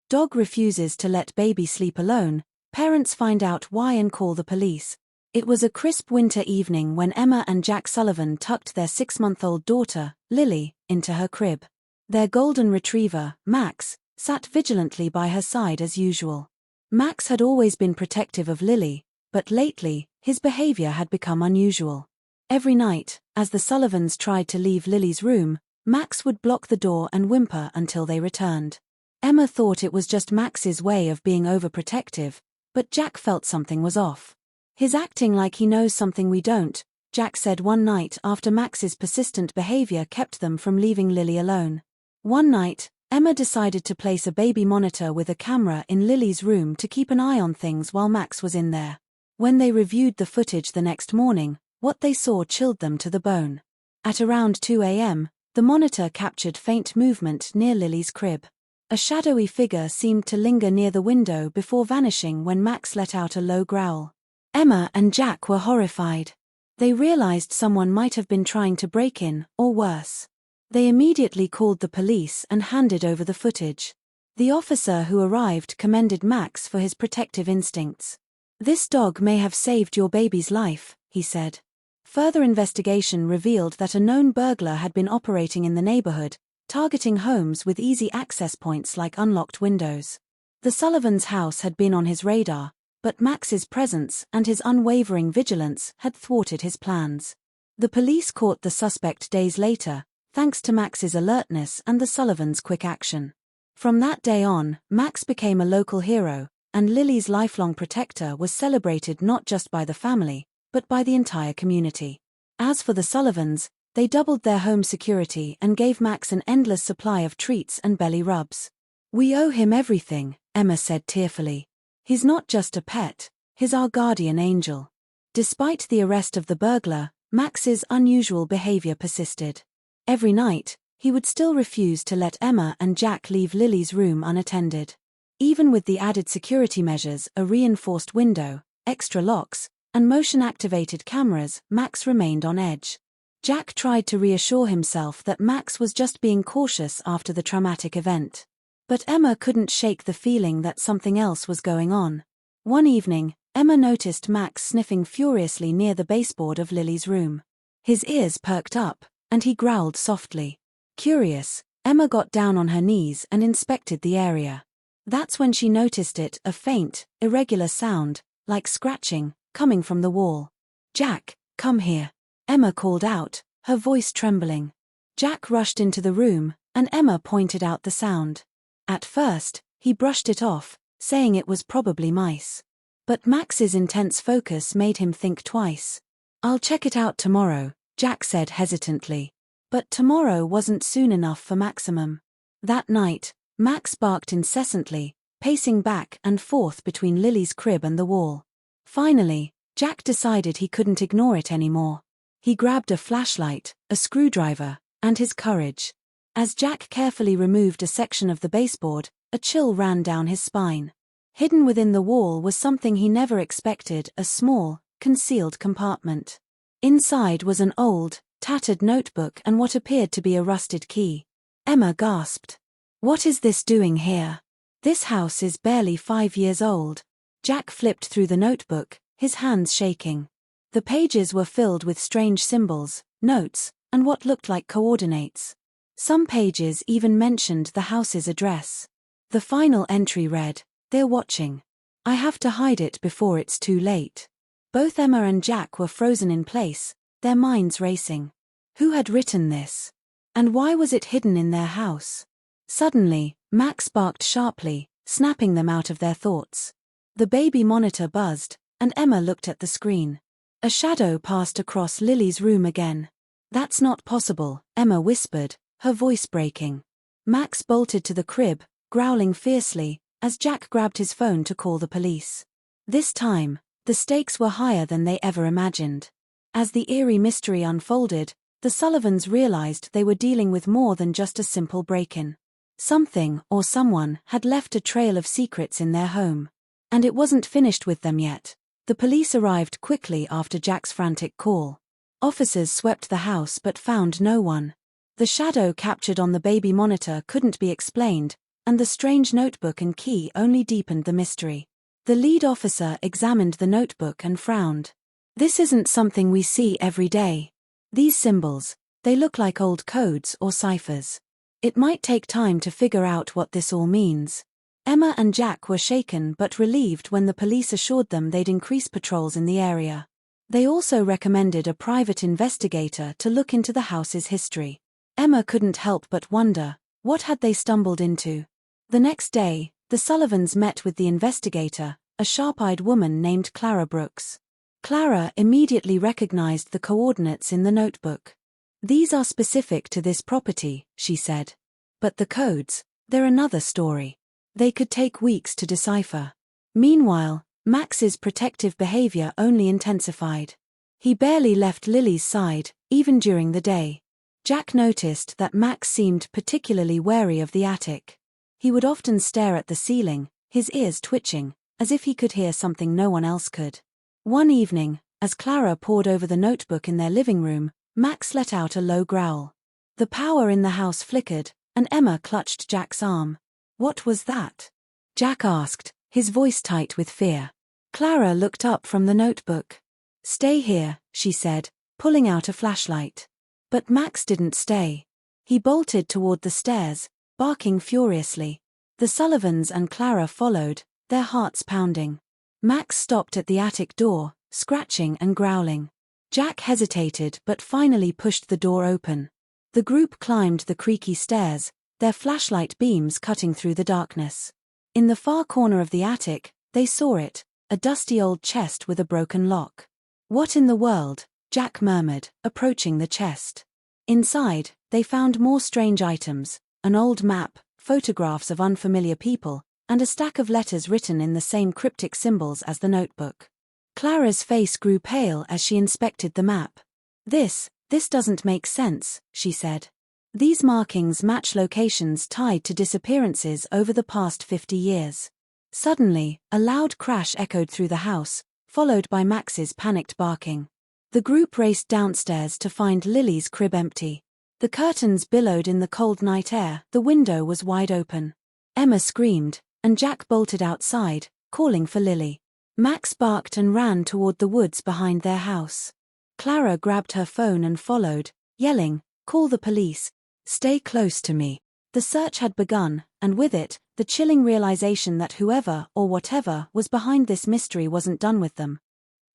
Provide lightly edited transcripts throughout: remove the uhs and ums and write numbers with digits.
Dog refuses to let baby sleep alone. Parents find out why and call the police. It was a crisp winter evening when Emma and Jack Sullivan tucked their 6-month-old daughter, Lily, into her crib. Their golden retriever, Max, sat vigilantly by her side as usual. Max had always been protective of Lily, but lately, his behavior had become unusual. Every night, as the Sullivans tried to leave Lily's room, Max would block the door and whimper until they returned. Emma thought it was just Max's way of being overprotective, but Jack felt something was off. "He's acting like he knows something we don't," Jack said one night after Max's persistent behavior kept them from leaving Lily alone. One night, Emma decided to place a baby monitor with a camera in Lily's room to keep an eye on things while Max was in there. When they reviewed the footage the next morning, what they saw chilled them to the bone. At around 2 a.m., the monitor captured faint movement near Lily's crib. A shadowy figure seemed to linger near the window before vanishing when Max let out a low growl. Emma and Jack were horrified. They realized someone might have been trying to break in, or worse. They immediately called the police and handed over the footage. The officer who arrived commended Max for his protective instincts. "This dog may have saved your baby's life," he said. Further investigation revealed that a known burglar had been operating in the neighborhood, targeting homes with easy access points like unlocked windows. The Sullivans' house had been on his radar, but Max's presence and his unwavering vigilance had thwarted his plans. The police caught the suspect days later, thanks to Max's alertness and the Sullivans' quick action. From that day on, Max became a local hero, and Lily's lifelong protector was celebrated not just by the family, but by the entire community. As for the Sullivans, they doubled their home security and gave Max an endless supply of treats and belly rubs. "We owe him everything," Emma said tearfully. "He's not just a pet, he's our guardian angel." Despite the arrest of the burglar, Max's unusual behavior persisted. Every night, he would still refuse to let Emma and Jack leave Lily's room unattended. Even with the added security measures, a reinforced window, extra locks, and motion-activated cameras, Max remained on edge. Jack tried to reassure himself that Max was just being cautious after the traumatic event. But Emma couldn't shake the feeling that something else was going on. One evening, Emma noticed Max sniffing furiously near the baseboard of Lily's room. His ears perked up, and he growled softly. Curious, Emma got down on her knees and inspected the area. That's when she noticed a faint, irregular sound, like scratching, coming from the wall. "Jack, come here," Emma called out, her voice trembling. Jack rushed into the room, and Emma pointed out the sound. At first, he brushed it off, saying it was probably mice. But Max's intense focus made him think twice. "I'll check it out tomorrow," Jack said hesitantly. But tomorrow wasn't soon enough for Maximum. That night, Max barked incessantly, pacing back and forth between Lily's crib and the wall. Finally, Jack decided he couldn't ignore it anymore. He grabbed a flashlight, a screwdriver, and his courage. As Jack carefully removed a section of the baseboard, a chill ran down his spine. Hidden within the wall was something he never expected, a small, concealed compartment. Inside was an old, tattered notebook and what appeared to be a rusted key. Emma gasped. "What is this doing here? This house is barely 5 years old." Jack flipped through the notebook, his hands shaking. The pages were filled with strange symbols, notes, and what looked like coordinates. Some pages even mentioned the house's address. The final entry read, "They're watching. I have to hide it before it's too late." Both Emma and Jack were frozen in place, their minds racing. Who had written this? And why was it hidden in their house? Suddenly, Max barked sharply, snapping them out of their thoughts. The baby monitor buzzed, and Emma looked at the screen. A shadow passed across Lily's room again. "That's not possible," Emma whispered, her voice breaking. Max bolted to the crib, growling fiercely, as Jack grabbed his phone to call the police. This time, the stakes were higher than they ever imagined. As the eerie mystery unfolded, the Sullivans realized they were dealing with more than just a simple break-in. Something, or someone, had left a trail of secrets in their home. And it wasn't finished with them yet. The police arrived quickly after Jack's frantic call. Officers swept the house but found no one. The shadow captured on the baby monitor couldn't be explained, and the strange notebook and key only deepened the mystery. The lead officer examined the notebook and frowned. "This isn't something we see every day. These symbols, they look like old codes or ciphers. It might take time to figure out what this all means." Emma and Jack were shaken but relieved when the police assured them they'd increase patrols in the area. They also recommended a private investigator to look into the house's history. Emma couldn't help but wonder, what had they stumbled into? The next day, the Sullivans met with the investigator, a sharp-eyed woman named Clara Brooks. Clara immediately recognized the coordinates in the notebook. "These are specific to this property," she said. "But the codes, they're another story. They could take weeks to decipher." Meanwhile, Max's protective behavior only intensified. He barely left Lily's side, even during the day. Jack noticed that Max seemed particularly wary of the attic. He would often stare at the ceiling, his ears twitching, as if he could hear something no one else could. One evening, as Clara pored over the notebook in their living room, Max let out a low growl. The power in the house flickered, and Emma clutched Jack's arm. "What was that?" Jack asked, his voice tight with fear. Clara looked up from the notebook. "Stay here," she said, pulling out a flashlight. But Max didn't stay. He bolted toward the stairs, barking furiously. The Sullivans and Clara followed, their hearts pounding. Max stopped at the attic door, scratching and growling. Jack hesitated but finally pushed the door open. The group climbed the creaky stairs, their flashlight beams cutting through the darkness. In the far corner of the attic, they saw it, a dusty old chest with a broken lock. "What in the world?" Jack murmured, approaching the chest. Inside, they found more strange items, an old map, photographs of unfamiliar people, and a stack of letters written in the same cryptic symbols as the notebook. Clara's face grew pale as she inspected the map. This doesn't make sense," she said. "These markings match locations tied to disappearances over the past 50 years. Suddenly, a loud crash echoed through the house, followed by Max's panicked barking. The group raced downstairs to find Lily's crib empty. The curtains billowed in the cold night air, the window was wide open. Emma screamed, and Jack bolted outside, calling for Lily. Max barked and ran toward the woods behind their house. Clara grabbed her phone and followed, yelling, "Call the police. Stay close to me." The search had begun, and with it, the chilling realization that whoever or whatever was behind this mystery wasn't done with them.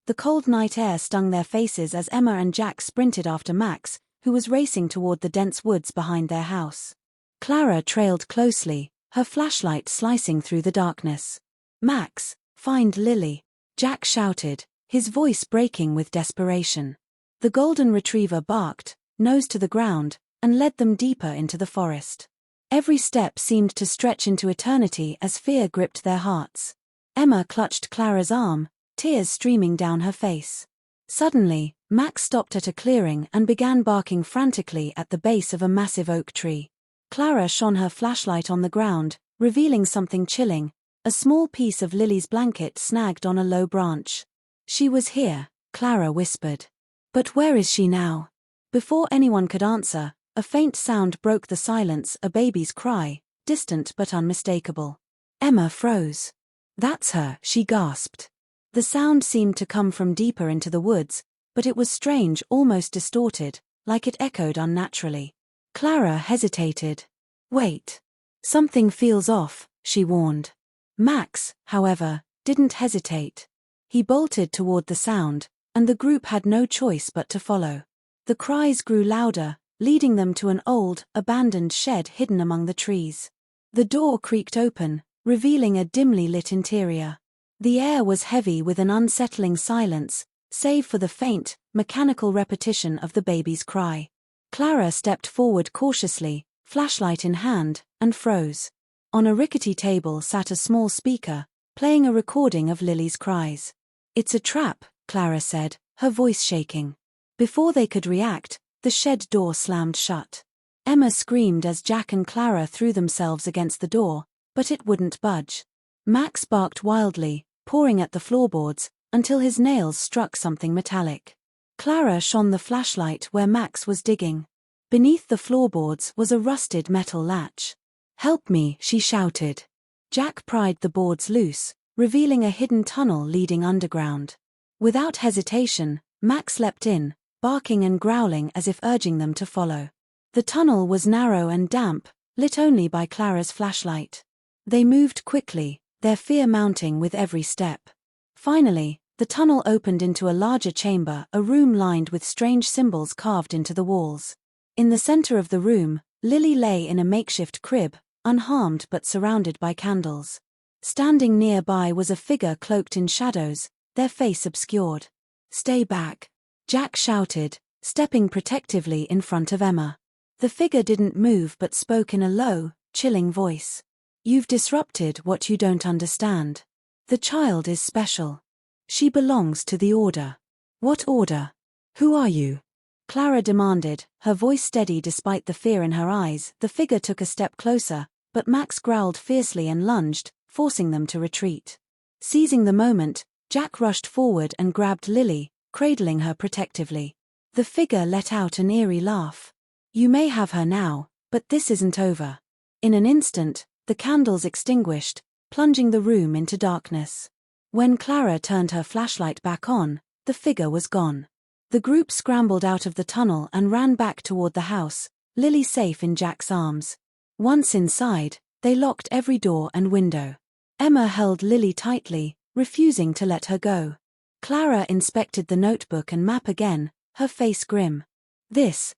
The cold night air stung their faces as Emma and Jack sprinted after Max, who was racing toward the dense woods behind their house. Clara trailed closely, her flashlight slicing through the darkness. "Max, find Lily," Jack shouted, his voice breaking with desperation. The golden retriever barked, nose to the ground, and led them deeper into the forest. Every step seemed to stretch into eternity as fear gripped their hearts. Emma clutched Clara's arm, tears streaming down her face. Suddenly, Max stopped at a clearing and began barking frantically at the base of a massive oak tree. Clara shone her flashlight on the ground, revealing something chilling, a small piece of Lily's blanket snagged on a low branch. "She was here," Clara whispered. "But where is she now?" Before anyone could answer, a faint sound broke the silence, a baby's cry, distant but unmistakable. Emma froze. "That's her," she gasped. The sound seemed to come from deeper into the woods, but it was strange, almost distorted, like it echoed unnaturally. Clara hesitated. "Wait. Something feels off," she warned. Max, however, didn't hesitate. He bolted toward the sound, and the group had no choice but to follow. The cries grew louder, leading them to an old, abandoned shed hidden among the trees. The door creaked open, revealing a dimly lit interior. The air was heavy with an unsettling silence, save for the faint, mechanical repetition of the baby's cry. Clara stepped forward cautiously, flashlight in hand, and froze. On a rickety table sat a small speaker, playing a recording of Lily's cries. "It's a trap," Clara said, her voice shaking. Before they could react, the shed door slammed shut. Emma screamed as Jack and Clara threw themselves against the door, but it wouldn't budge. Max barked wildly, pawing at the floorboards, until his nails struck something metallic. Clara shone the flashlight where Max was digging. Beneath the floorboards was a rusted metal latch. "Help me," she shouted. Jack pried the boards loose, revealing a hidden tunnel leading underground. Without hesitation, Max leapt in, barking and growling as if urging them to follow. The tunnel was narrow and damp, lit only by Clara's flashlight. They moved quickly, their fear mounting with every step. Finally, the tunnel opened into a larger chamber, a room lined with strange symbols carved into the walls. In the center of the room, Lily lay in a makeshift crib, unharmed but surrounded by candles. Standing nearby was a figure cloaked in shadows, their face obscured. "Stay back," Jack shouted, stepping protectively in front of Emma. The figure didn't move but spoke in a low, chilling voice. "You've disrupted what you don't understand. The child is special. She belongs to the Order." "What order? Who are you?" Clara demanded, her voice steady despite the fear in her eyes. The figure took a step closer, but Max growled fiercely and lunged, forcing them to retreat. Seizing the moment, Jack rushed forward and grabbed Lily, cradling her protectively. The figure let out an eerie laugh. "You may have her now, but this isn't over." In an instant, the candles extinguished, plunging the room into darkness. When Clara turned her flashlight back on, the figure was gone. The group scrambled out of the tunnel and ran back toward the house, Lily safe in Jack's arms. Once inside, they locked every door and window. Emma held Lily tightly, refusing to let her go. Clara inspected the notebook and map again, her face grim. This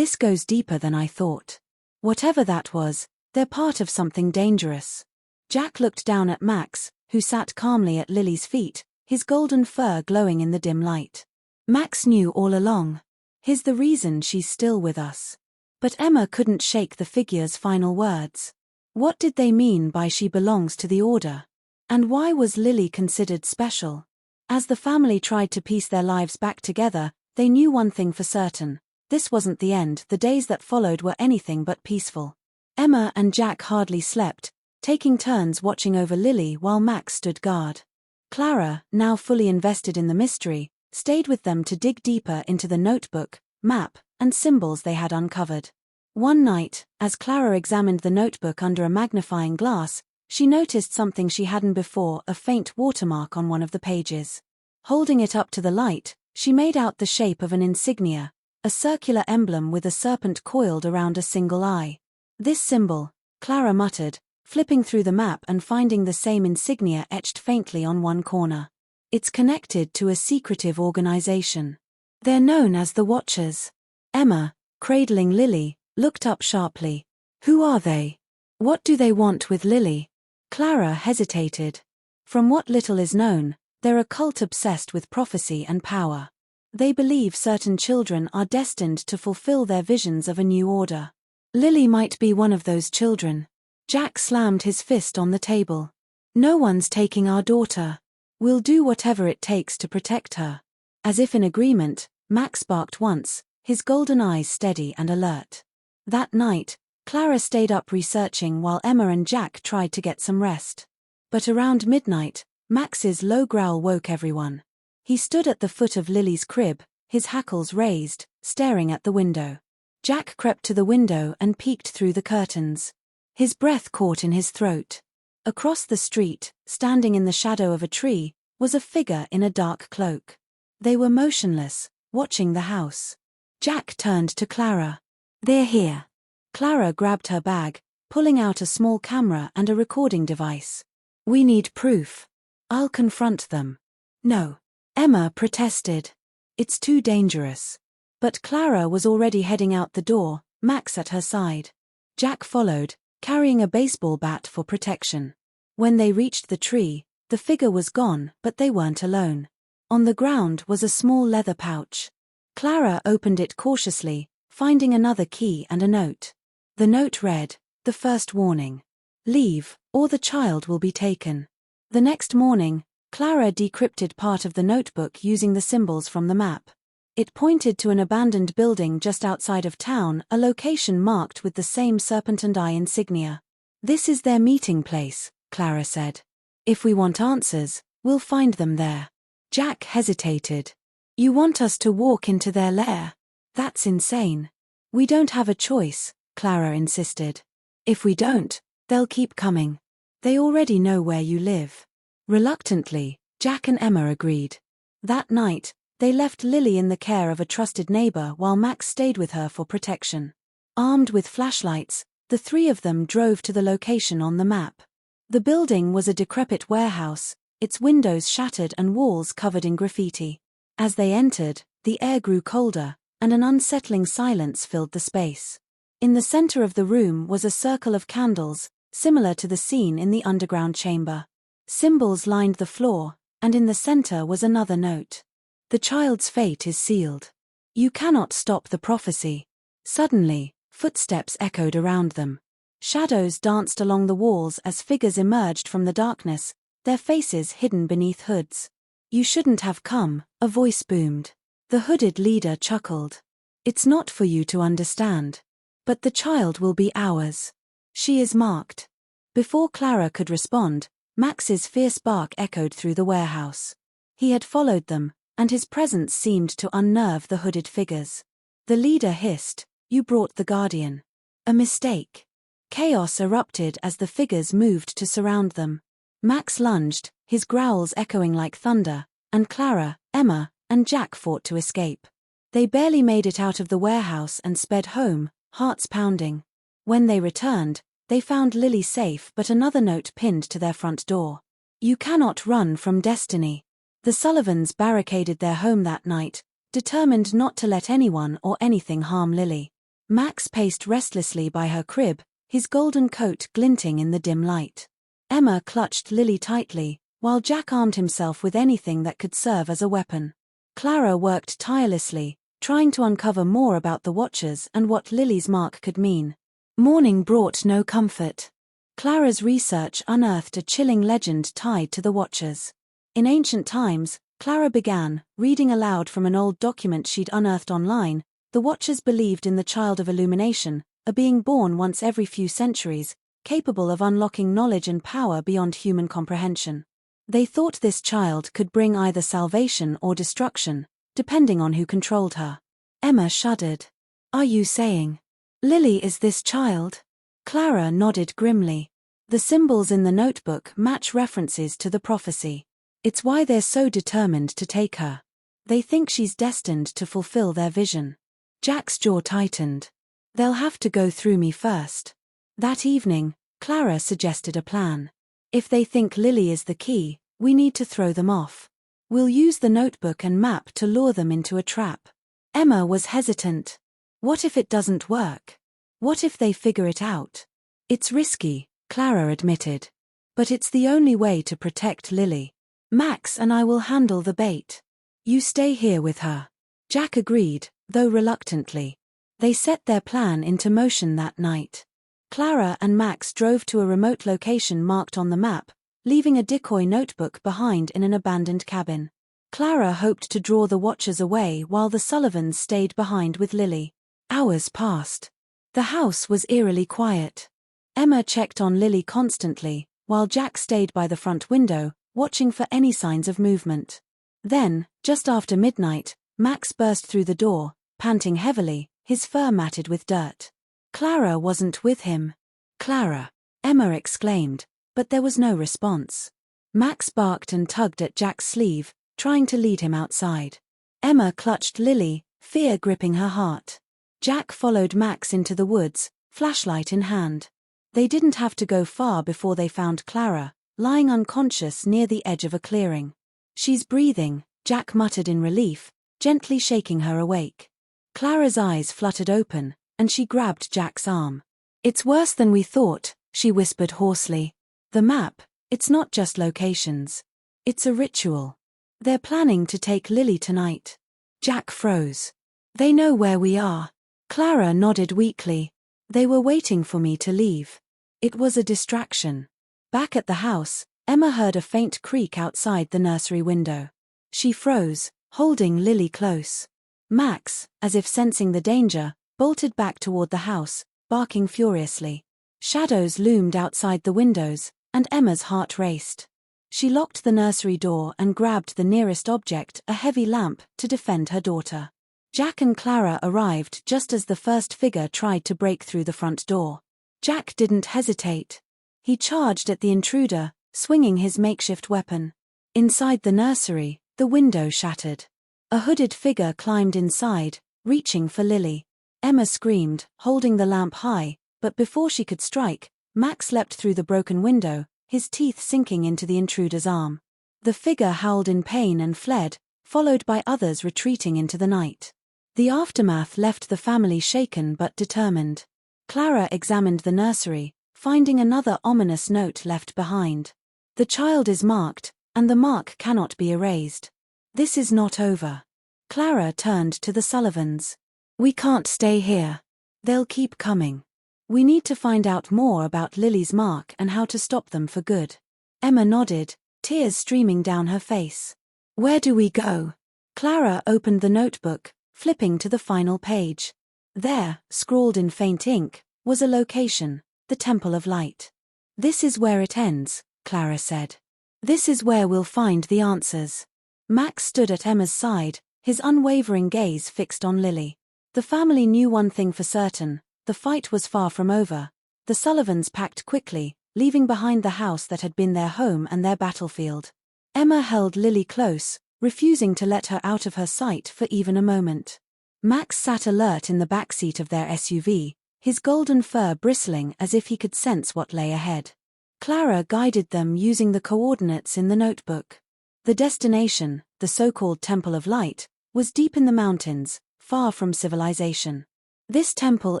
goes deeper than I thought. Whatever that was, they're part of something dangerous." Jack looked down at Max, who sat calmly at Lily's feet, his golden fur glowing in the dim light. Max knew all along. He's the reason she's still with us. But Emma couldn't shake the figure's final words. What did they mean by "she belongs to the Order"? And why was Lily considered special? As the family tried to piece their lives back together, they knew one thing for certain. This wasn't the end. The days that followed were anything but peaceful. Emma and Jack hardly slept, taking turns watching over Lily while Max stood guard. Clara, now fully invested in the mystery, stayed with them to dig deeper into the notebook, map, and symbols they had uncovered. One night, as Clara examined the notebook under a magnifying glass, she noticed something she hadn't before: a faint watermark on one of the pages. Holding it up to the light, she made out the shape of an insignia, a circular emblem with a serpent coiled around a single eye. "This symbol," Clara muttered, flipping through the map and finding the same insignia etched faintly on one corner. "It's connected to a secretive organization. They're known as the Watchers." Emma, cradling Lily, looked up sharply. "Who are they? What do they want with Lily?" Clara hesitated. "From what little is known, they're a cult obsessed with prophecy and power. They believe certain children are destined to fulfill their visions of a new order. Lily might be one of those children." Jack slammed his fist on the table. "No one's taking our daughter. We'll do whatever it takes to protect her." As if in agreement, Max barked once, his golden eyes steady and alert. That night, Clara stayed up researching while Emma and Jack tried to get some rest. But around midnight, Max's low growl woke everyone. He stood at the foot of Lily's crib, his hackles raised, staring at the window. Jack crept to the window and peeked through the curtains. His breath caught in his throat. Across the street, standing in the shadow of a tree, was a figure in a dark cloak. They were motionless, watching the house. Jack turned to Clara. "They're here." Clara grabbed her bag, pulling out a small camera and a recording device. "We need proof." "I'll confront them." "No," Emma protested. "It's too dangerous." But Clara was already heading out the door, Max at her side. Jack followed, carrying a baseball bat for protection. When they reached the tree, the figure was gone, but they weren't alone. On the ground was a small leather pouch. Clara opened it cautiously, finding another key and a note. The note read, "The first warning. Leave, or the child will be taken." The next morning, Clara decrypted part of the notebook using the symbols from the map. It pointed to an abandoned building just outside of town, a location marked with the same serpent eye insignia. "This is their meeting place," Clara said. "If we want answers, we'll find them there." Jack hesitated. "You want us to walk into their lair? That's insane." "We don't have a choice," Clara insisted. "If we don't, They'll keep coming. They already know where you live. Reluctantly, Jack and Emma agreed. That night, they left Lily in the care of a trusted neighbor while Max stayed with her for protection. Armed with flashlights, the three of them drove to the location on the map. The building was a decrepit warehouse, its windows shattered and walls covered in graffiti. As they entered, the air grew colder, and an unsettling silence filled the space. In the center of the room was a circle of candles, similar to the scene in the underground chamber. Symbols lined the floor, and in the center was another note. The child's fate is sealed. You cannot stop the prophecy. Suddenly, footsteps echoed around them. Shadows danced along the walls as figures emerged from the darkness, their faces hidden beneath hoods. You shouldn't have come, a voice boomed. The hooded leader chuckled. It's not for you to understand. But the child will be ours. She is marked. Before Clara could respond, Max's fierce bark echoed through the warehouse. He had followed them, and his presence seemed to unnerve the hooded figures. The leader hissed, "You brought the Guardian." A mistake. Chaos erupted as the figures moved to surround them. Max lunged, his growls echoing like thunder, and Clara, Emma, and Jack fought to escape. They barely made it out of the warehouse and sped home, hearts pounding. When they returned, they found Lily safe but another note pinned to their front door. You cannot run from destiny. The Sullivans barricaded their home that night, determined not to let anyone or anything harm Lily. Max paced restlessly by her crib, his golden coat glinting in the dim light. Emma clutched Lily tightly, while Jack armed himself with anything that could serve as a weapon. Clara worked tirelessly, trying to uncover more about the Watchers and what Lily's mark could mean. Morning brought no comfort. Clara's research unearthed a chilling legend tied to the Watchers. In ancient times, Clara began, reading aloud from an old document she'd unearthed online. The Watchers believed in the Child of Illumination, a being born once every few centuries, capable of unlocking knowledge and power beyond human comprehension. They thought this child could bring either salvation or destruction, depending on who controlled her. Emma shuddered. Are you saying Lily is this child? Clara nodded grimly. The symbols in the notebook match references to the prophecy. It's why they're so determined to take her. They think she's destined to fulfill their vision. Jack's jaw tightened. They'll have to go through me first. That evening, Clara suggested a plan. If they think Lily is the key, we need to throw them off. We'll use the notebook and map to lure them into a trap. Emma was hesitant. What if it doesn't work? What if they figure it out? It's risky, Clara admitted. But it's the only way to protect Lily. Max and I will handle the bait. You stay here with her. Jack agreed, though reluctantly. They set their plan into motion that night. Clara and Max drove to a remote location marked on the map, leaving a decoy notebook behind in an abandoned cabin. Clara hoped to draw the Watchers away while the Sullivans stayed behind with Lily. Hours passed. The house was eerily quiet. Emma checked on Lily constantly, while Jack stayed by the front window, watching for any signs of movement. Then, just after midnight, Max burst through the door, panting heavily, his fur matted with dirt. Clara wasn't with him. Clara! Emma exclaimed, but there was no response. Max barked and tugged at Jack's sleeve, trying to lead him outside. Emma clutched Lily, fear gripping her heart. Jack followed Max into the woods, flashlight in hand. They didn't have to go far before they found Clara, lying unconscious near the edge of a clearing. She's breathing, Jack muttered in relief, gently shaking her awake. Clara's eyes fluttered open, and she grabbed Jack's arm. It's worse than we thought, she whispered hoarsely. The map, it's not just locations. It's a ritual. They're planning to take Lily tonight. Jack froze. They know where we are. Clara nodded weakly. They were waiting for me to leave. It was a distraction. Back at the house, Emma heard a faint creak outside the nursery window. She froze, holding Lily close. Max, as if sensing the danger, bolted back toward the house, barking furiously. Shadows loomed outside the windows, and Emma's heart raced. She locked the nursery door and grabbed the nearest object, a heavy lamp, to defend her daughter. Jack and Clara arrived just as the first figure tried to break through the front door. Jack didn't hesitate. He charged at the intruder, swinging his makeshift weapon. Inside the nursery, the window shattered. A hooded figure climbed inside, reaching for Lily. Emma screamed, holding the lamp high, but before she could strike, Max leapt through the broken window, his teeth sinking into the intruder's arm. The figure howled in pain and fled, followed by others retreating into the night. The aftermath left the family shaken but determined. Clara examined the nursery, finding another ominous note left behind. The child is marked, and the mark cannot be erased. This is not over. Clara turned to the Sullivans. We can't stay here. They'll keep coming. We need to find out more about Lily's mark and how to stop them for good. Emma nodded, tears streaming down her face. Where do we go? Clara opened the notebook, flipping to the final page. There, scrawled in faint ink, was a location, the Temple of Light. This is where it ends, Clara said. This is where we'll find the answers. Max stood at Emma's side, his unwavering gaze fixed on Lily. The family knew one thing for certain: the fight was far from over. The Sullivans packed quickly, leaving behind the house that had been their home and their battlefield. Emma held Lily close, refusing to let her out of her sight for even a moment. Max sat alert in the backseat of their SUV, his golden fur bristling as if he could sense what lay ahead. Clara guided them using the coordinates in the notebook. The destination, the so-called Temple of Light, was deep in the mountains, far from civilization. This temple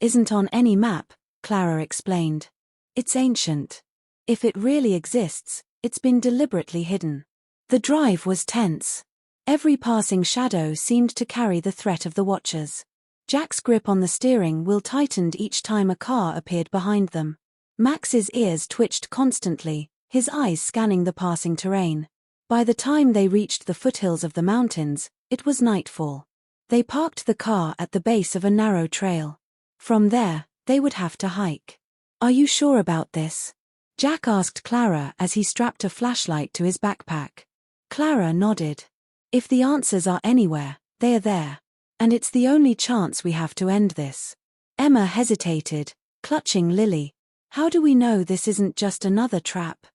isn't on any map, Clara explained. It's ancient. If it really exists, it's been deliberately hidden. The drive was tense. Every passing shadow seemed to carry the threat of the Watchers. Jack's grip on the steering wheel tightened each time a car appeared behind them. Max's ears twitched constantly, his eyes scanning the passing terrain. By the time they reached the foothills of the mountains, it was nightfall. They parked the car at the base of a narrow trail. From there, they would have to hike. Are you sure about this? Jack asked Clara as he strapped a flashlight to his backpack. Clara nodded. If the answers are anywhere, they are there. And it's the only chance we have to end this. Emma hesitated, clutching Lily. How do we know this isn't just another trap?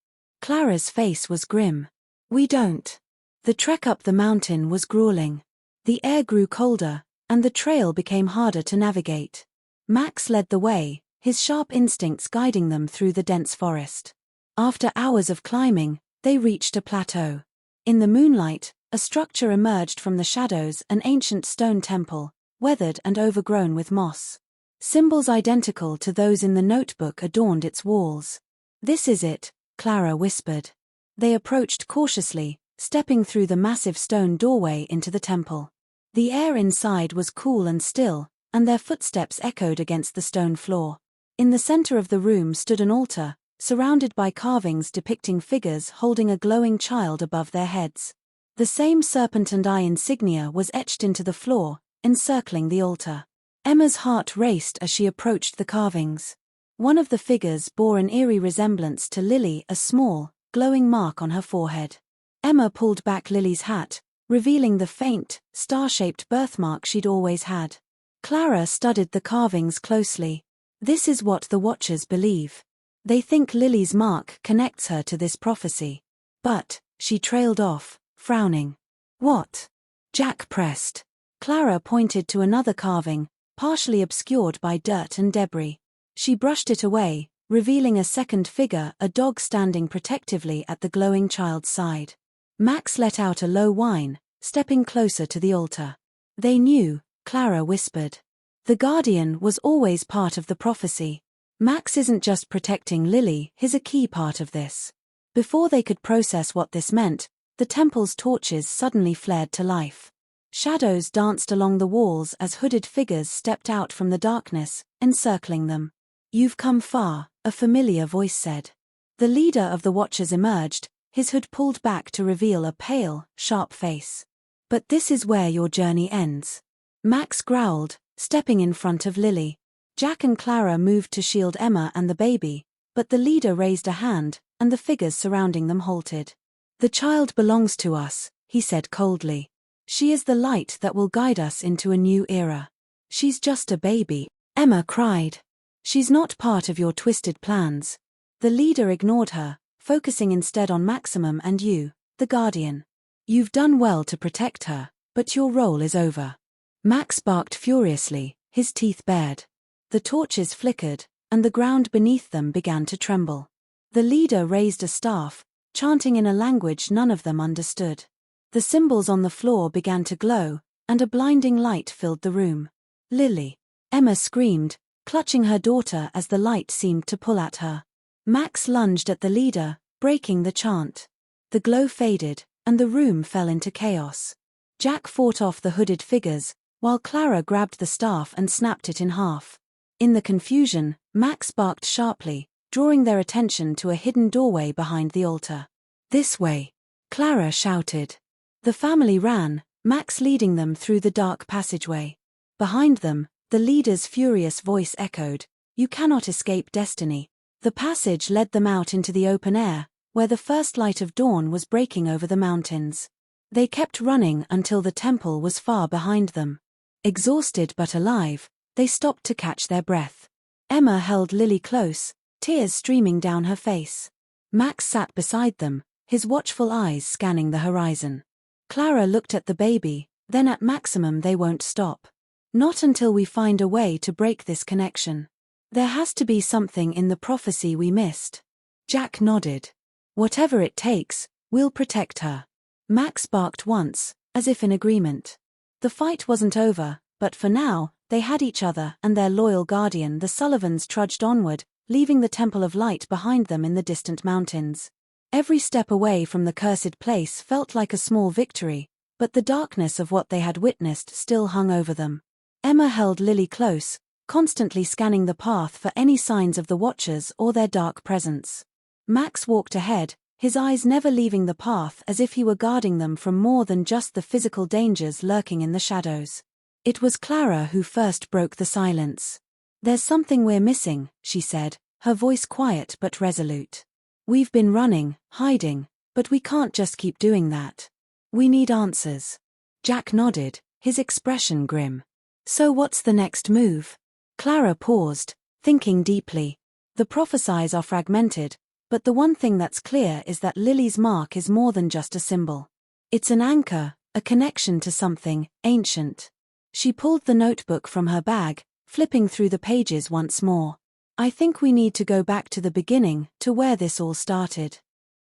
Clara's face was grim. We don't. The trek up the mountain was grueling. The air grew colder, and the trail became harder to navigate. Max led the way, his sharp instincts guiding them through the dense forest. After hours of climbing, they reached a plateau. In the moonlight, a structure emerged from the shadows, an ancient stone temple, weathered and overgrown with moss. Symbols identical to those in the notebook adorned its walls. This is it, Clara whispered. They approached cautiously, stepping through the massive stone doorway into the temple. The air inside was cool and still, and their footsteps echoed against the stone floor. In the center of the room stood an altar, surrounded by carvings depicting figures holding a glowing child above their heads. The same serpent and eye insignia was etched into the floor, encircling the altar. Emma's heart raced as she approached the carvings. One of the figures bore an eerie resemblance to Lily, a small, glowing mark on her forehead. Emma pulled back Lily's hat, revealing the faint, star-shaped birthmark she'd always had. Clara studied the carvings closely. This is what the Watchers believe. They think Lily's mark connects her to this prophecy. But, she trailed off, frowning. What? Jack pressed. Clara pointed to another carving, partially obscured by dirt and debris. She brushed it away, revealing a second figure, a dog standing protectively at the glowing child's side. Max let out a low whine, stepping closer to the altar. They knew, Clara whispered. The Guardian was always part of the prophecy. Max isn't just protecting Lily, he's a key part of this. Before they could process what this meant, the temple's torches suddenly flared to life. Shadows danced along the walls as hooded figures stepped out from the darkness, encircling them. You've come far, a familiar voice said. The leader of the Watchers emerged, his hood pulled back to reveal a pale, sharp face. But this is where your journey ends. Max growled, stepping in front of Lily. Jack and Clara moved to shield Emma and the baby, but the leader raised a hand, and the figures surrounding them halted. The child belongs to us, he said coldly. She is the light that will guide us into a new era. She's just a baby, Emma cried. She's not part of your twisted plans. The leader ignored her, focusing instead on Maximum and you, the Guardian. You've done well to protect her, but your role is over. Max barked furiously, his teeth bared. The torches flickered, and the ground beneath them began to tremble. The leader raised a staff, chanting in a language none of them understood. The symbols on the floor began to glow, and a blinding light filled the room. Lily! Emma screamed, clutching her daughter as the light seemed to pull at her. Max lunged at the leader, breaking the chant. The glow faded, and the room fell into chaos. Jack fought off the hooded figures, while Clara grabbed the staff and snapped it in half. In the confusion, Max barked sharply, drawing their attention to a hidden doorway behind the altar. "This way!" Clara shouted. The family ran, Max leading them through the dark passageway. Behind them, the leader's furious voice echoed, "You cannot escape destiny." The passage led them out into the open air, where the first light of dawn was breaking over the mountains. They kept running until the temple was far behind them. Exhausted but alive, they stopped to catch their breath. Emma held Lily close, tears streaming down her face. Max sat beside them, his watchful eyes scanning the horizon. Clara looked at the baby, then at Maximum. "They won't stop. Not until we find a way to break this connection. There has to be something in the prophecy we missed." Jack nodded. "Whatever it takes, we'll protect her." Max barked once, as if in agreement. The fight wasn't over, but for now, they had each other and their loyal guardian. The Sullivans trudged onward, leaving the Temple of Light behind them in the distant mountains. Every step away from the cursed place felt like a small victory, but the darkness of what they had witnessed still hung over them. Emma held Lily close, constantly scanning the path for any signs of the Watchers or their dark presence. Max walked ahead, his eyes never leaving the path, as if he were guarding them from more than just the physical dangers lurking in the shadows. It was Clara who first broke the silence. "There's something we're missing," she said, her voice quiet but resolute. "We've been running, hiding, but we can't just keep doing that. We need answers." Jack nodded, his expression grim. "So what's the next move?" Clara paused, thinking deeply. "The prophecies are fragmented, but the one thing that's clear is that Lily's mark is more than just a symbol. It's an anchor, a connection to something ancient." She pulled the notebook from her bag, flipping through the pages once more. "I think we need to go back to the beginning, to where this all started.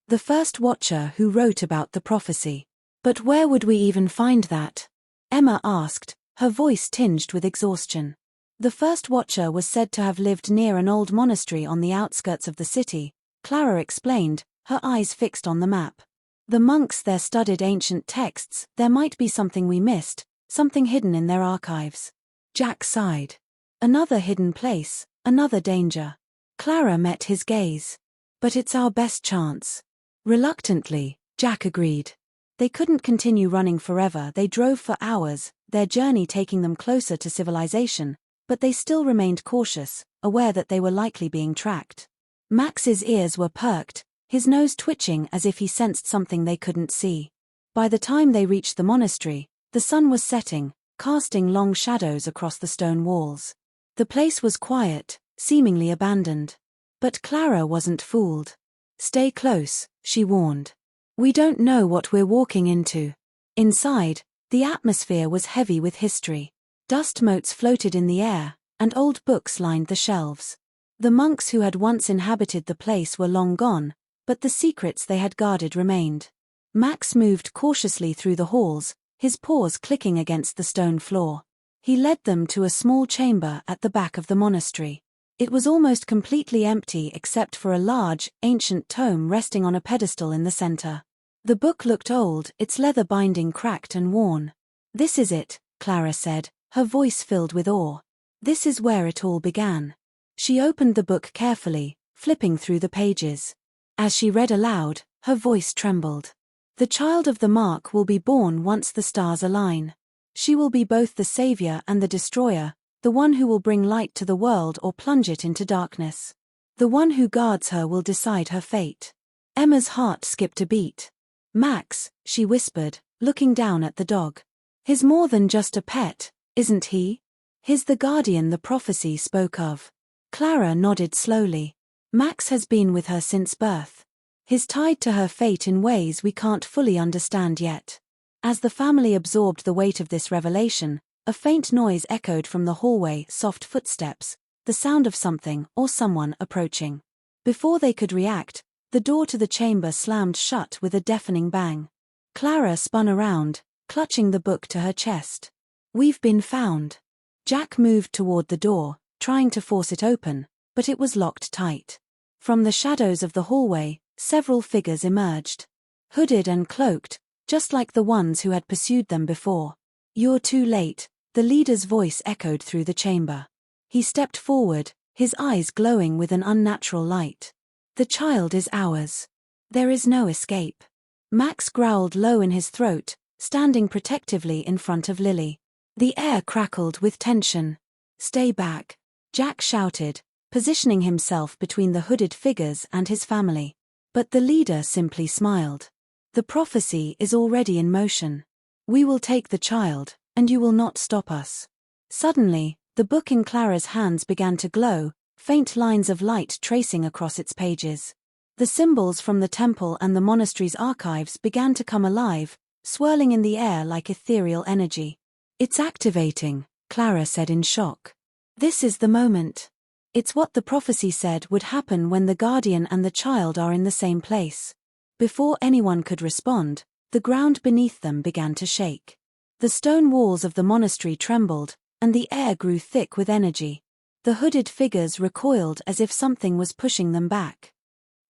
The first Watcher who wrote about the prophecy. But where would we even find that?" Emma asked, her voice tinged with exhaustion. "The first Watcher was said to have lived near an old monastery on the outskirts of the city," Clara explained, her eyes fixed on the map. "The monks there studied ancient texts. There might be something we missed, something hidden in their archives." Jack sighed. "Another hidden place, another danger." Clara met his gaze. "But it's our best chance." Reluctantly, Jack agreed. They couldn't continue running forever. They drove for hours, their journey taking them closer to civilization, but they still remained cautious, aware that they were likely being tracked. Max's ears were perked, his nose twitching as if he sensed something they couldn't see. By the time they reached the monastery, the sun was setting, casting long shadows across the stone walls. The place was quiet, seemingly abandoned. But Clara wasn't fooled. "Stay close," she warned. "We don't know what we're walking into." Inside, the atmosphere was heavy with history. Dust motes floated in the air, and old books lined the shelves. The monks who had once inhabited the place were long gone, but the secrets they had guarded remained. Max moved cautiously through the halls, his paws clicking against the stone floor. He led them to a small chamber at the back of the monastery. It was almost completely empty except for a large, ancient tome resting on a pedestal in the center. The book looked old, its leather binding cracked and worn. "This is it," Clara said, her voice filled with awe. "This is where it all began." She opened the book carefully, flipping through the pages. As she read aloud, her voice trembled. "The child of the mark will be born once the stars align. She will be both the savior and the destroyer, the one who will bring light to the world or plunge it into darkness. The one who guards her will decide her fate." Emma's heart skipped a beat. "Max," she whispered, looking down at the dog. "He's more than just a pet, isn't he? He's the guardian the prophecy spoke of." Clara nodded slowly. Max has been with her since birth. He's tied to her fate in ways we can't fully understand yet. As the family absorbed the weight of this revelation, a faint noise echoed from the hallway, soft footsteps, the sound of something or someone approaching. Before they could react, the door to the chamber slammed shut with a deafening bang. Clara spun around, clutching the book to her chest. "We've been found." Jack moved toward the door, trying to force it open, but it was locked tight. From the shadows of the hallway, several figures emerged. Hooded and cloaked, just like the ones who had pursued them before. "You're too late," the leader's voice echoed through the chamber. He stepped forward, his eyes glowing with an unnatural light. "The child is ours. There is no escape." Max growled low in his throat, standing protectively in front of Lily. The air crackled with tension. "Stay back," Jack shouted, positioning himself between the hooded figures and his family. But the leader simply smiled. "The prophecy is already in motion. We will take the child, and you will not stop us." Suddenly, the book in Clara's hands began to glow, faint lines of light tracing across its pages. The symbols from the temple and the monastery's archives began to come alive, swirling in the air like ethereal energy. "It's activating," Clara said in shock. "This is the moment. It's what the prophecy said would happen when the guardian and the child are in the same place." Before anyone could respond, the ground beneath them began to shake. The stone walls of the monastery trembled, and the air grew thick with energy. The hooded figures recoiled as if something was pushing them back.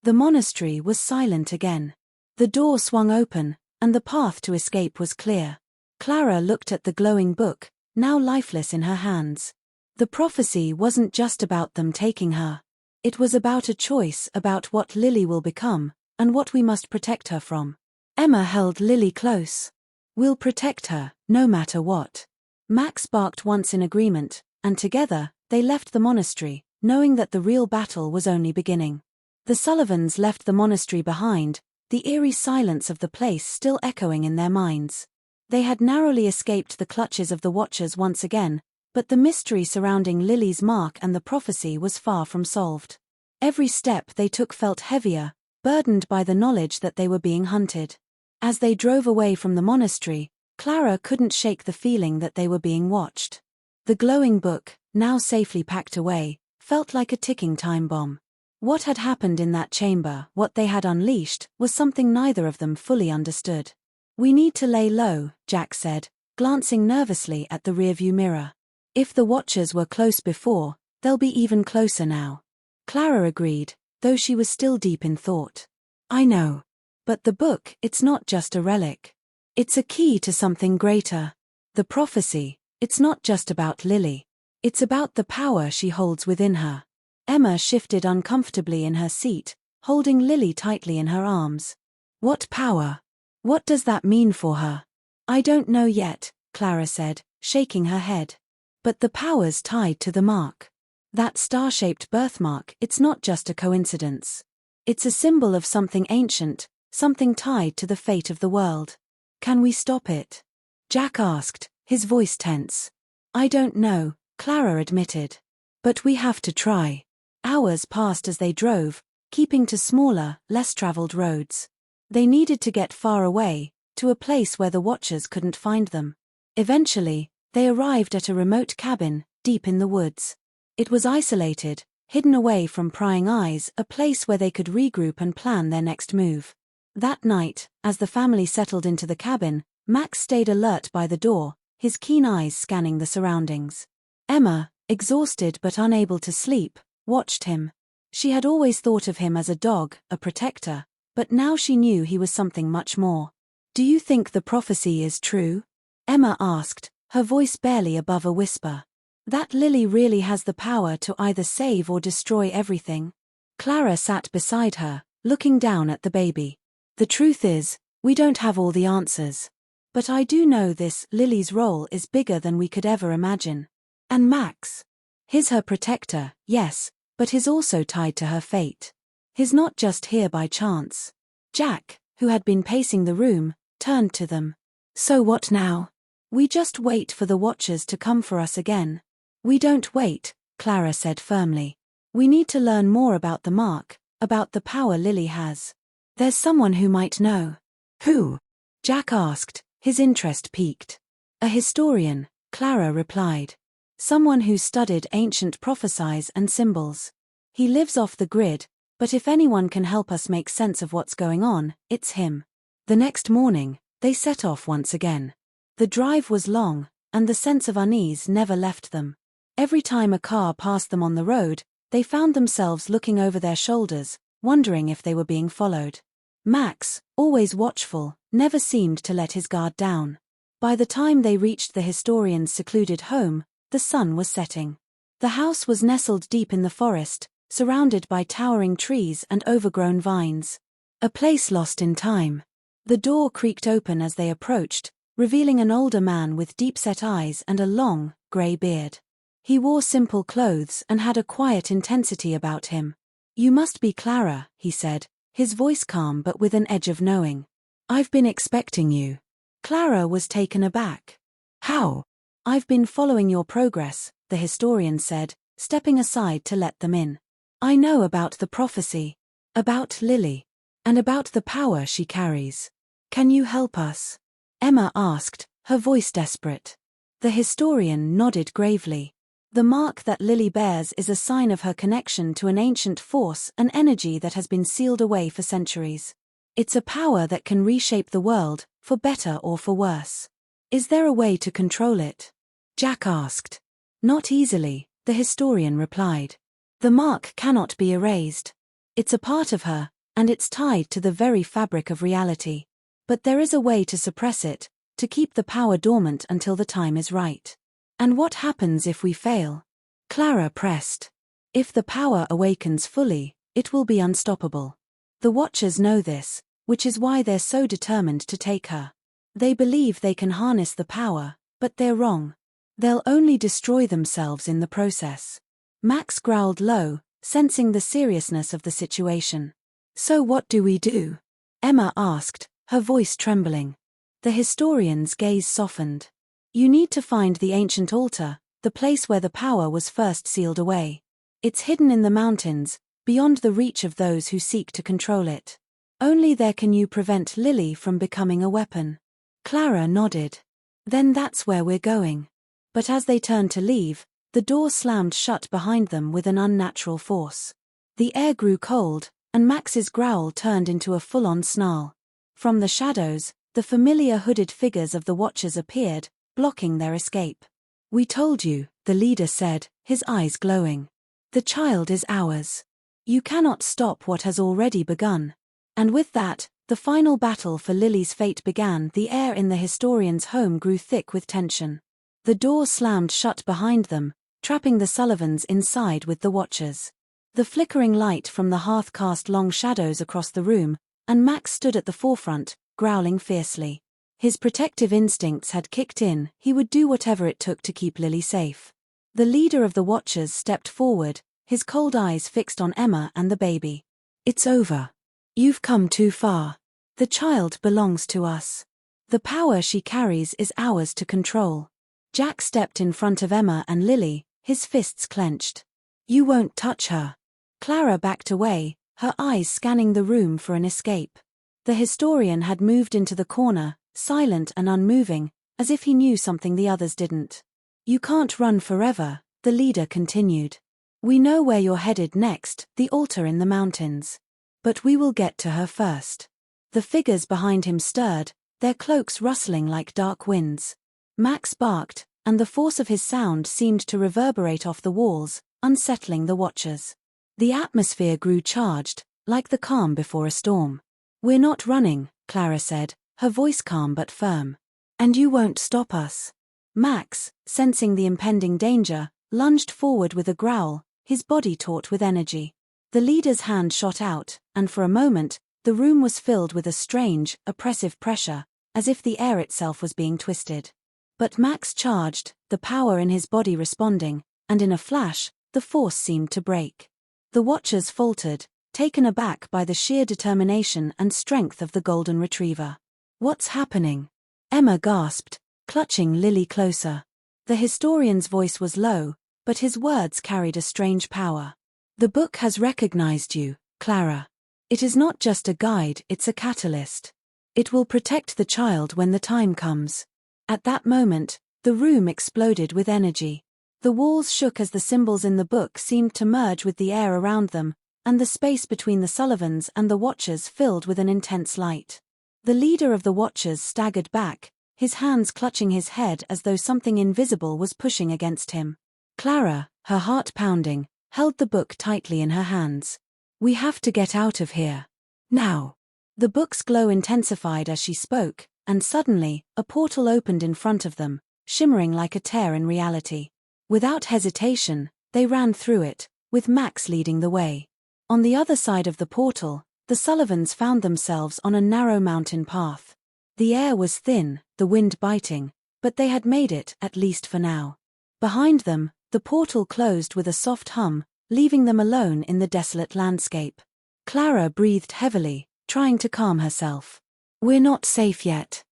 The monastery was silent again. The door swung open, and the path to escape was clear. Clara looked at the glowing book, now lifeless in her hands. The prophecy wasn't just about them taking her. It was about a choice about what Lily will become, and what we must protect her from. Emma held Lily close. "We'll protect her, no matter what." Max barked once in agreement, and together, they left the monastery, knowing that the real battle was only beginning. The Sullivans left the monastery behind, the eerie silence of the place still echoing in their minds. They had narrowly escaped the clutches of the Watchers once again, but the mystery surrounding Lily's mark and the prophecy was far from solved. Every step they took felt heavier, burdened by the knowledge that they were being hunted. As they drove away from the monastery, Clara couldn't shake the feeling that they were being watched. The glowing book, now safely packed away, felt like a ticking time bomb. What had happened in that chamber, what they had unleashed, was something neither of them fully understood. "We need to lay low," Jack said, glancing nervously at the rearview mirror. "If the Watchers were close before, they'll be even closer now." Clara agreed, though she was still deep in thought. "I know. But the book, it's not just a relic. It's a key to something greater. The prophecy, it's not just about Lily. It's about the power she holds within her." Emma shifted uncomfortably in her seat, holding Lily tightly in her arms. "What power? What does that mean for her?" "I don't know yet," Clara said, shaking her head. "But the power's tied to the mark. That star-shaped birthmark, it's not just a coincidence. It's a symbol of something ancient, something tied to the fate of the world. Can we stop it?" Jack asked, his voice tense. "I don't know," Clara admitted. "But we have to try." Hours passed as they drove, keeping to smaller, less-traveled roads. They needed to get far away, to a place where the Watchers couldn't find them. Eventually, they arrived at a remote cabin, deep in the woods. It was isolated, hidden away from prying eyes, a place where they could regroup and plan their next move. That night, as the family settled into the cabin, Max stayed alert by the door, his keen eyes scanning the surroundings. Emma, exhausted but unable to sleep, watched him. She had always thought of him as a dog, a protector, but now she knew he was something much more. "Do you think the prophecy is true?" Emma asked, her voice barely above a whisper. "That Lily really has the power to either save or destroy everything?" Clara sat beside her, looking down at the baby. "The truth is, we don't have all the answers. But I do know this, Lily's role is bigger than we could ever imagine. And Max? He's her protector, yes, but he's also tied to her fate. He's not just here by chance." Jack, who had been pacing the room, turned to them. "So what now?" "We just wait for the Watchers to come for us again." "We don't wait," Clara said firmly. We need to learn more about the mark, about the power Lily has. There's someone who might know. Who? Jack asked, his interest piqued. A historian, Clara replied. Someone who studied ancient prophecies and symbols. He lives off the grid, but if anyone can help us make sense of what's going on, it's him. The next morning, they set off once again. The drive was long, and the sense of unease never left them. Every time a car passed them on the road, they found themselves looking over their shoulders, wondering if they were being followed. Max, always watchful, never seemed to let his guard down. By the time they reached the historian's secluded home, the sun was setting. The house was nestled deep in the forest, surrounded by towering trees and overgrown vines. A place lost in time. The door creaked open as they approached, revealing an older man with deep-set eyes and a long, grey beard. He wore simple clothes and had a quiet intensity about him. "You must be Clara," he said, his voice calm but with an edge of knowing. "I've been expecting you." Clara was taken aback. How? "I've been following your progress," the historian said, stepping aside to let them in. "I know about the prophecy, about Lily, and about the power she carries. Can you help us?" Emma asked, her voice desperate. The historian nodded gravely. "The mark that Lily bears is a sign of her connection to an ancient force, an energy that has been sealed away for centuries. It's a power that can reshape the world, for better or for worse. Is there a way to control it?" Jack asked. "Not easily," the historian replied. "The mark cannot be erased. It's a part of her, and it's tied to the very fabric of reality. But there is a way to suppress it, to keep the power dormant until the time is right." "And what happens if we fail?" Clara pressed. "If the power awakens fully, it will be unstoppable. The Watchers know this, which is why they're so determined to take her. They believe they can harness the power, but they're wrong. They'll only destroy themselves in the process." Max growled low, sensing the seriousness of the situation. "So what do we do?" Emma asked, her voice trembling. The historian's gaze softened. "You need to find the ancient altar, the place where the power was first sealed away. It's hidden in the mountains, beyond the reach of those who seek to control it. Only there can you prevent Lily from becoming a weapon." Clara nodded. "Then that's where we're going." But as they turned to leave, the door slammed shut behind them with an unnatural force. The air grew cold, and Max's growl turned into a full-on snarl. From the shadows, the familiar hooded figures of the Watchers appeared, blocking their escape. "We told you," the leader said, his eyes glowing. "The child is ours. You cannot stop what has already begun." And with that, the final battle for Lily's fate began. The air in the historian's home grew thick with tension. The door slammed shut behind them, trapping the Sullivans inside with the Watchers. The flickering light from the hearth cast long shadows across the room, and Max stood at the forefront, growling fiercely. His protective instincts had kicked in. He would do whatever it took to keep Lily safe. The leader of the Watchers stepped forward, his cold eyes fixed on Emma and the baby. "It's over. You've come too far. The child belongs to us. The power she carries is ours to control." Jack stepped in front of Emma and Lily, his fists clenched. "You won't touch her." Clara backed away, her eyes scanning the room for an escape. The historian had moved into the corner, silent and unmoving, as if he knew something the others didn't. "You can't run forever," the leader continued. "We know where you're headed next, the altar in the mountains. But we will get to her first." The figures behind him stirred, their cloaks rustling like dark winds. Max barked, and the force of his sound seemed to reverberate off the walls, unsettling the Watchers. The atmosphere grew charged, like the calm before a storm. "We're not running," Clara said, her voice calm but firm. "And you won't stop us." Max, sensing the impending danger, lunged forward with a growl, his body taut with energy. The leader's hand shot out, and for a moment, the room was filled with a strange, oppressive pressure, as if the air itself was being twisted. But Max charged, the power in his body responding, and in a flash, the force seemed to break. The Watchers faltered, taken aback by the sheer determination and strength of the golden retriever. "What's happening?" Emma gasped, clutching Lily closer. The historian's voice was low, but his words carried a strange power. The book has recognized you, Clara. It is not just a guide, it's a catalyst. It will protect the child when the time comes. At that moment, the room exploded with energy. The walls shook as the symbols in the book seemed to merge with the air around them, and the space between the Sullivans and the Watchers filled with an intense light. The leader of the Watchers staggered back, his hands clutching his head as though something invisible was pushing against him. Clara, her heart pounding, held the book tightly in her hands. We have to get out of here. Now. The book's glow intensified as she spoke, and suddenly, a portal opened in front of them, shimmering like a tear in reality. Without hesitation, they ran through it, with Max leading the way. On the other side of the portal, the Sullivans found themselves on a narrow mountain path. The air was thin, the wind biting, but they had made it, at least for now. Behind them, the portal closed with a soft hum, leaving them alone in the desolate landscape. Clara breathed heavily, trying to calm herself. We're not safe yet.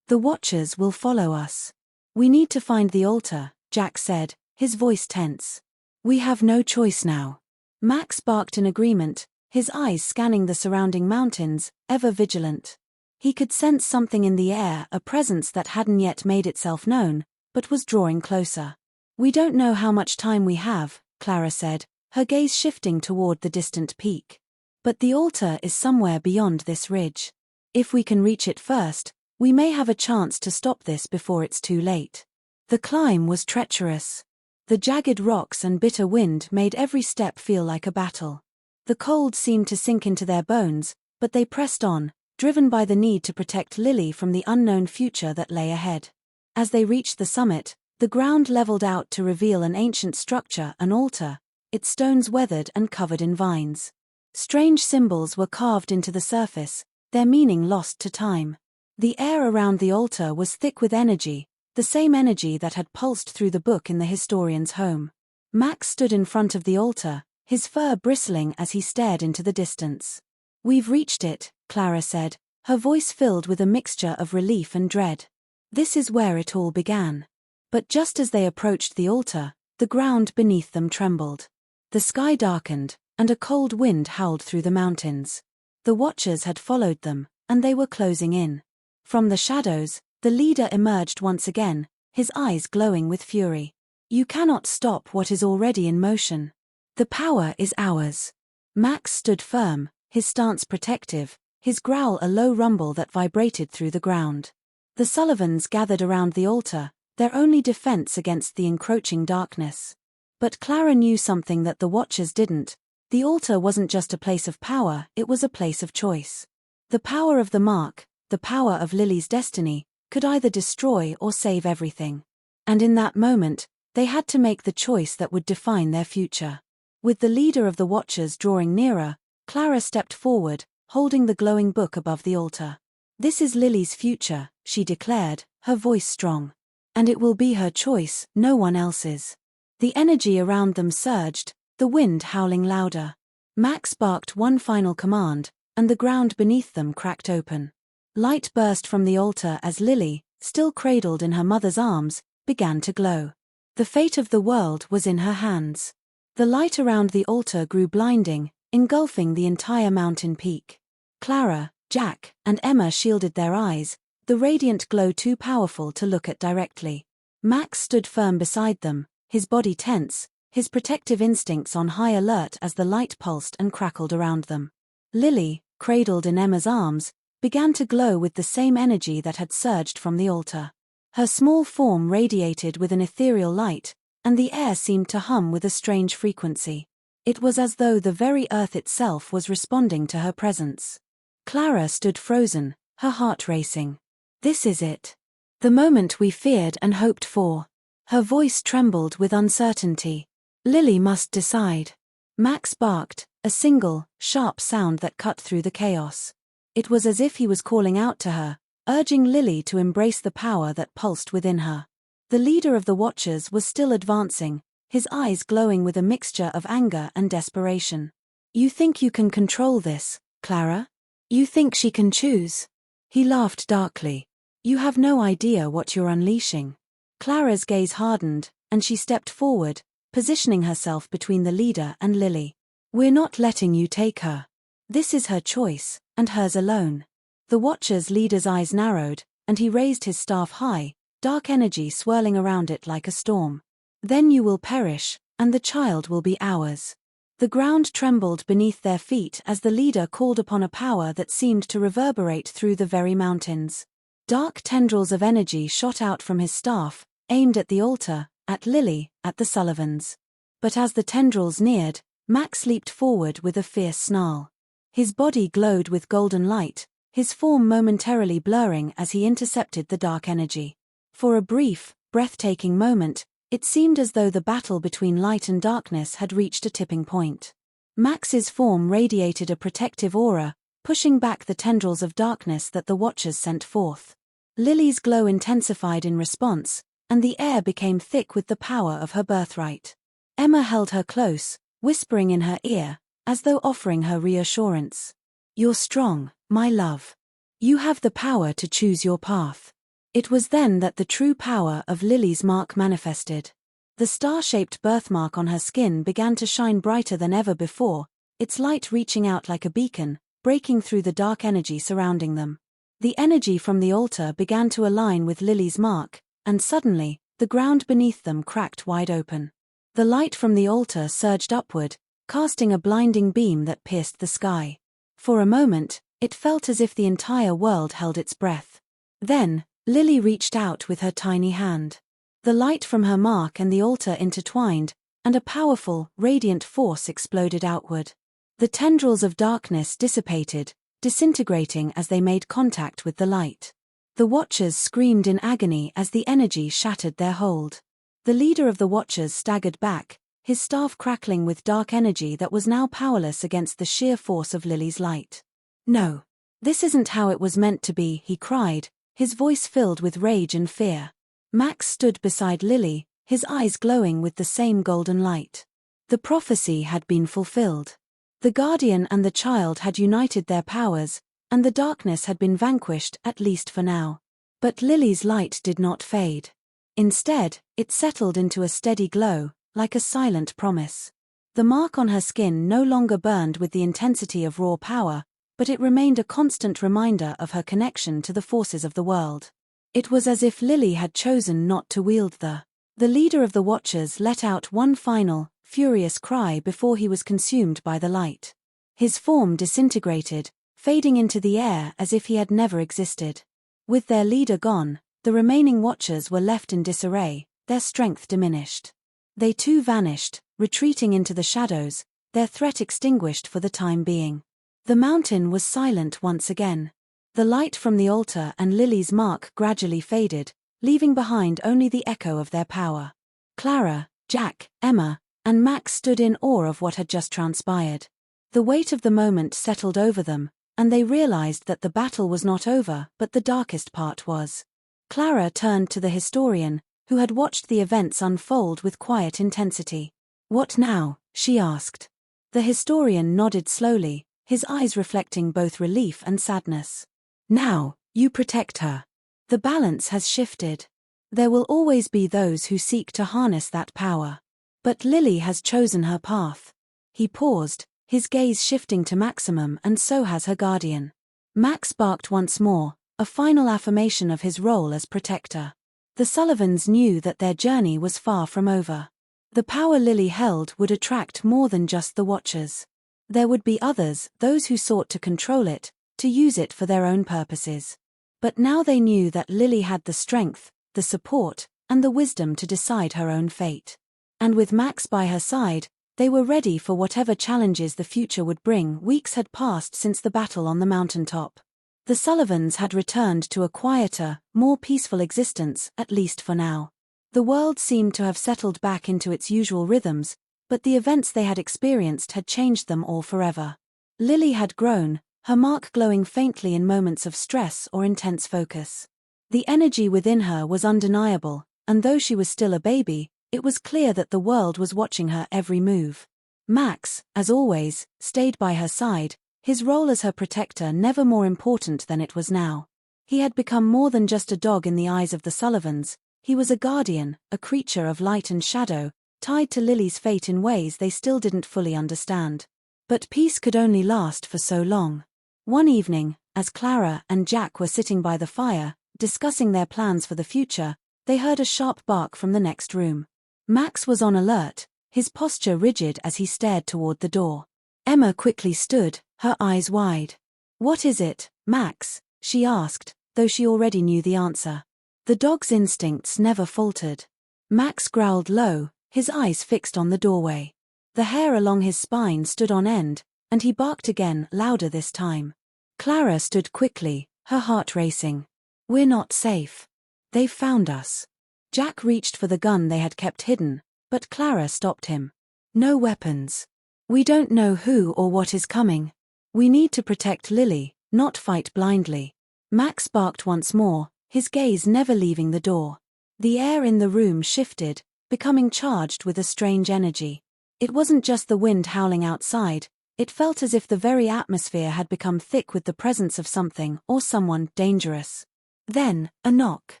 The Watchers will follow us. We need to find the altar, Jack said, his voice tense. We have no choice now. Max barked in agreement, his eyes scanning the surrounding mountains, ever vigilant. He could sense something in the air, a presence that hadn't yet made itself known, but was drawing closer. We don't know how much time we have, Clara said, her gaze shifting toward the distant peak. But the altar is somewhere beyond this ridge. If we can reach it first, we may have a chance to stop this before it's too late. The climb was treacherous. The jagged rocks and bitter wind made every step feel like a battle. The cold seemed to sink into their bones, but they pressed on, driven by the need to protect Lily from the unknown future that lay ahead. As they reached the summit, the ground leveled out to reveal an ancient structure, an altar, its stones weathered and covered in vines. Strange symbols were carved into the surface, their meaning lost to time. The air around the altar was thick with energy, the same energy that had pulsed through the book in the historian's home. Max stood in front of the altar, his fur bristling as he stared into the distance. We've reached it, Clara said, her voice filled with a mixture of relief and dread. This is where it all began. But just as they approached the altar, the ground beneath them trembled. The sky darkened, and a cold wind howled through the mountains. The Watchers had followed them, and they were closing in. From the shadows, the leader emerged once again, his eyes glowing with fury. You cannot stop what is already in motion. The power is ours. Max stood firm, his stance protective, his growl a low rumble that vibrated through the ground. The Sullivans gathered around the altar, their only defense against the encroaching darkness. But Clara knew something that the Watchers didn't. The altar wasn't just a place of power, it was a place of choice. The power of the mark, the power of Lily's destiny, could either destroy or save everything. And in that moment, they had to make the choice that would define their future. With the leader of the Watchers drawing nearer, Clara stepped forward, holding the glowing book above the altar. This is Lily's future, she declared, her voice strong. And it will be her choice, no one else's. The energy around them surged, the wind howling louder. Max barked one final command, and the ground beneath them cracked open. Light burst from the altar as Lily, still cradled in her mother's arms, began to glow. The fate of the world was in her hands. The light around the altar grew blinding, engulfing the entire mountain peak. Clara, Jack, and Emma shielded their eyes, the radiant glow too powerful to look at directly. Max stood firm beside them, his body tense, his protective instincts on high alert as the light pulsed and crackled around them. Lily, cradled in Emma's arms, began to glow with the same energy that had surged from the altar. Her small form radiated with an ethereal light, and the air seemed to hum with a strange frequency. It was as though the very earth itself was responding to her presence. Clara stood frozen, her heart racing. This is it. The moment we feared and hoped for. Her voice trembled with uncertainty. Lily must decide. Max barked, a single, sharp sound that cut through the chaos. It was as if he was calling out to her, urging Lily to embrace the power that pulsed within her. The leader of the Watchers was still advancing, his eyes glowing with a mixture of anger and desperation. You think you can control this, Clara? You think she can choose? He laughed darkly. You have no idea what you're unleashing. Clara's gaze hardened, and she stepped forward, positioning herself between the leader and Lily. We're not letting you take her. This is her choice, and hers alone. The Watcher's leader's eyes narrowed, and he raised his staff high, dark energy swirling around it like a storm. Then you will perish, and the child will be ours. The ground trembled beneath their feet as the leader called upon a power that seemed to reverberate through the very mountains. Dark tendrils of energy shot out from his staff, aimed at the altar, at Lily, at the Sullivans. But as the tendrils neared, Max leaped forward with a fierce snarl. His body glowed with golden light, his form momentarily blurring as he intercepted the dark energy. For a brief, breathtaking moment, it seemed as though the battle between light and darkness had reached a tipping point. Max's form radiated a protective aura, pushing back the tendrils of darkness that the Watchers sent forth. Lily's glow intensified in response, and the air became thick with the power of her birthright. Emma held her close, whispering in her ear, as though offering her reassurance. You're strong, my love. You have the power to choose your path. It was then that the true power of Lily's mark manifested. The star-shaped birthmark on her skin began to shine brighter than ever before, its light reaching out like a beacon, breaking through the dark energy surrounding them. The energy from the altar began to align with Lily's mark, and suddenly, the ground beneath them cracked wide open. The light from the altar surged upward, casting a blinding beam that pierced the sky. For a moment, it felt as if the entire world held its breath. Then, Lily reached out with her tiny hand. The light from her mark and the altar intertwined, and a powerful, radiant force exploded outward. The tendrils of darkness dissipated, disintegrating as they made contact with the light. The Watchers screamed in agony as the energy shattered their hold. The leader of the Watchers staggered back, his staff crackling with dark energy that was now powerless against the sheer force of Lily's light. No. This isn't how it was meant to be, he cried, his voice filled with rage and fear. Max stood beside Lily, his eyes glowing with the same golden light. The prophecy had been fulfilled. The Guardian and the child had united their powers, and the darkness had been vanquished, at least for now. But Lily's light did not fade. Instead, it settled into a steady glow, like a silent promise. The mark on her skin no longer burned with the intensity of raw power, but it remained a constant reminder of her connection to the forces of the world. It was as if Lily had chosen not to wield the leader of the Watchers let out one final, furious cry before he was consumed by the light. His form disintegrated, fading into the air as if he had never existed. With their leader gone, the remaining Watchers were left in disarray, their strength diminished. They too vanished, retreating into the shadows, their threat extinguished for the time being. The mountain was silent once again. The light from the altar and Lily's mark gradually faded, leaving behind only the echo of their power. Clara, Jack, Emma, and Max stood in awe of what had just transpired. The weight of the moment settled over them, and they realized that the battle was not over, but the darkest part was. Clara turned to the historian, who had watched the events unfold with quiet intensity. "What now?" she asked. The historian nodded slowly, his eyes reflecting both relief and sadness. "Now, you protect her. The balance has shifted. There will always be those who seek to harness that power. But Lily has chosen her path." He paused, his gaze shifting to Maximum, and so has her guardian. Max barked once more, a final affirmation of his role as protector. The Sullivans knew that their journey was far from over. The power Lily held would attract more than just the Watchers. There would be others, those who sought to control it, to use it for their own purposes. But now they knew that Lily had the strength, the support, and the wisdom to decide her own fate. And with Max by her side, they were ready for whatever challenges the future would bring. Weeks had passed since the battle on the mountaintop. The Sullivans had returned to a quieter, more peaceful existence, at least for now. The world seemed to have settled back into its usual rhythms, but the events they had experienced had changed them all forever. Lily had grown, her mark glowing faintly in moments of stress or intense focus. The energy within her was undeniable, and though she was still a baby, it was clear that the world was watching her every move. Max, as always, stayed by her side, his role as her protector never more important than it was now. He had become more than just a dog in the eyes of the Sullivans. He was a guardian, a creature of light and shadow, tied to Lily's fate in ways they still didn't fully understand. But peace could only last for so long. One evening, as Clara and Jack were sitting by the fire, discussing their plans for the future, they heard a sharp bark from the next room. Max was on alert, his posture rigid as he stared toward the door. Emma quickly stood, her eyes wide. "What is it, Max?" she asked, though she already knew the answer. The dog's instincts never faltered. Max growled low, his eyes fixed on the doorway. The hair along his spine stood on end, and he barked again, louder this time. Clara stood quickly, her heart racing. "We're not safe. They've found us." Jack reached for the gun they had kept hidden, but Clara stopped him. "No weapons. We don't know who or what is coming. We need to protect Lily, not fight blindly." Max barked once more, his gaze never leaving the door. The air in the room shifted, becoming charged with a strange energy. It wasn't just the wind howling outside, it felt as if the very atmosphere had become thick with the presence of something or someone dangerous. Then, a knock.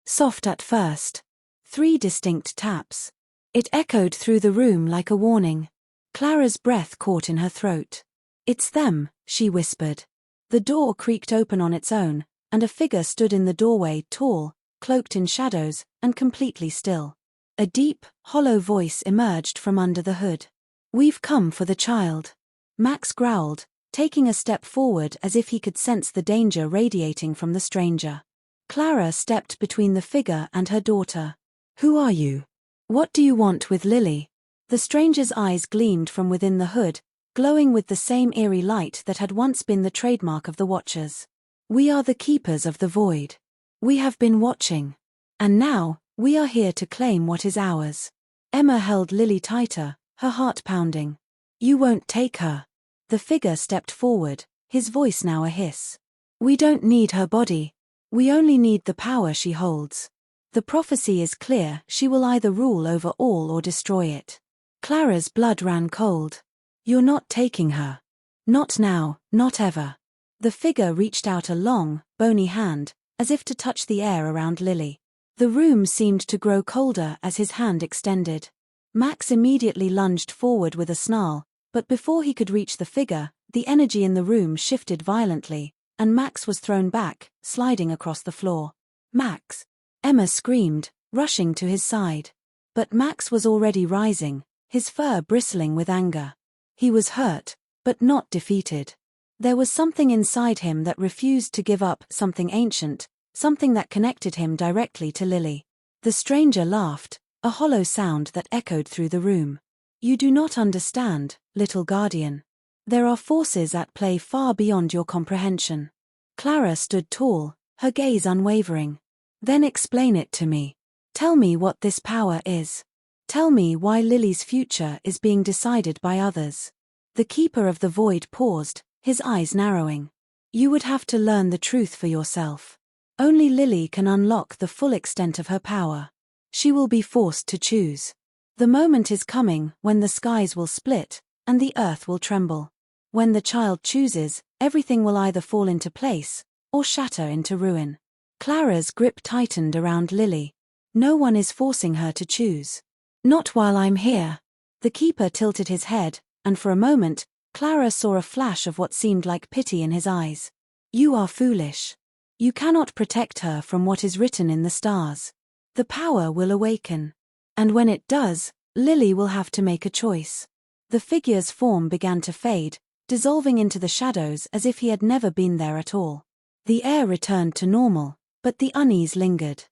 Soft at first. 3 distinct taps. It echoed through the room like a warning. Clara's breath caught in her throat. "It's them," she whispered. The door creaked open on its own, and a figure stood in the doorway, tall, cloaked in shadows, and completely still. A deep, hollow voice emerged from under the hood. "We've come for the child." Max growled, taking a step forward as if he could sense the danger radiating from the stranger. Clara stepped between the figure and her daughter. "Who are you? What do you want with Lily?" The stranger's eyes gleamed from within the hood, glowing with the same eerie light that had once been the trademark of the Watchers. "We are the keepers of the void. We have been watching. And now, we are here to claim what is ours." Emma held Lily tighter, her heart pounding. "You won't take her." The figure stepped forward, his voice now a hiss. "We don't need her body. We only need the power she holds. The prophecy is clear, she will either rule over all or destroy it." Clara's blood ran cold. "You're not taking her. Not now, not ever." The figure reached out a long, bony hand, as if to touch the air around Lily. The room seemed to grow colder as his hand extended. Max immediately lunged forward with a snarl, but before he could reach the figure, the energy in the room shifted violently, and Max was thrown back, sliding across the floor. "Max!" Emma screamed, rushing to his side. But Max was already rising, his fur bristling with anger. He was hurt, but not defeated. There was something inside him that refused to give up, something ancient, something that connected him directly to Lily. The stranger laughed, a hollow sound that echoed through the room. "You do not understand, little guardian. There are forces at play far beyond your comprehension." Clara stood tall, her gaze unwavering. "Then explain it to me. Tell me what this power is. Tell me why Lily's future is being decided by others." The keeper of the void paused, his eyes narrowing. "You would have to learn the truth for yourself. Only Lily can unlock the full extent of her power. She will be forced to choose. The moment is coming when the skies will split, and the earth will tremble. When the child chooses, everything will either fall into place, or shatter into ruin." Clara's grip tightened around Lily. "No one is forcing her to choose. Not while I'm here." The keeper tilted his head, and for a moment, Clara saw a flash of what seemed like pity in his eyes. "You are foolish. You cannot protect her from what is written in the stars. The power will awaken. And when it does, Lily will have to make a choice." The figure's form began to fade, dissolving into the shadows as if he had never been there at all. The air returned to normal, but the unease lingered.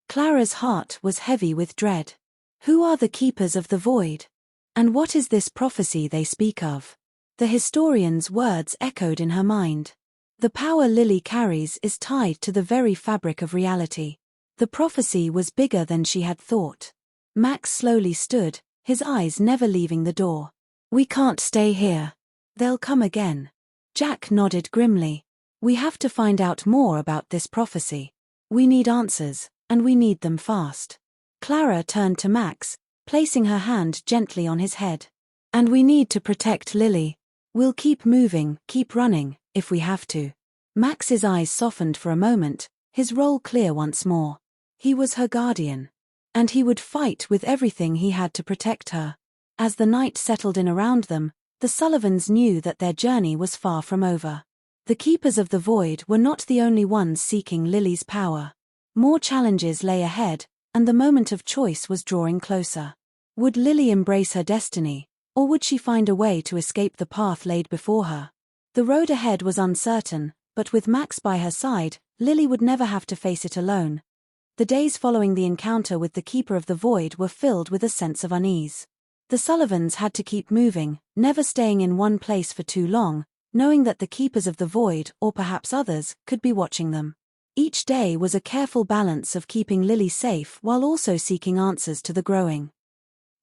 Clara's heart was heavy with dread. Who are the keepers of the void? And what is this prophecy they speak of? The historian's words echoed in her mind. The power Lily carries is tied to the very fabric of reality. The prophecy was bigger than she had thought. Max slowly stood, his eyes never leaving the door. "We can't stay here. They'll come again." Jack nodded grimly. "We have to find out more about this prophecy. We need answers, and we need them fast." Clara turned to Max, placing her hand gently on his head. "And we need to protect Lily. We'll keep moving, keep running, if we have to." Max's eyes softened for a moment, his role clear once more. He was her guardian. And he would fight with everything he had to protect her. As the night settled in around them, the Sullivans knew that their journey was far from over. The Keepers of the Void were not the only ones seeking Lily's power. More challenges lay ahead, and the moment of choice was drawing closer. Would Lily embrace her destiny, or would she find a way to escape the path laid before her? The road ahead was uncertain, but with Max by her side, Lily would never have to face it alone. The days following the encounter with the Keeper of the Void were filled with a sense of unease. The Sullivans had to keep moving, never staying in one place for too long, knowing that the Keepers of the Void, or perhaps others, could be watching them. Each day was a careful balance of keeping Lily safe while also seeking answers to the growing.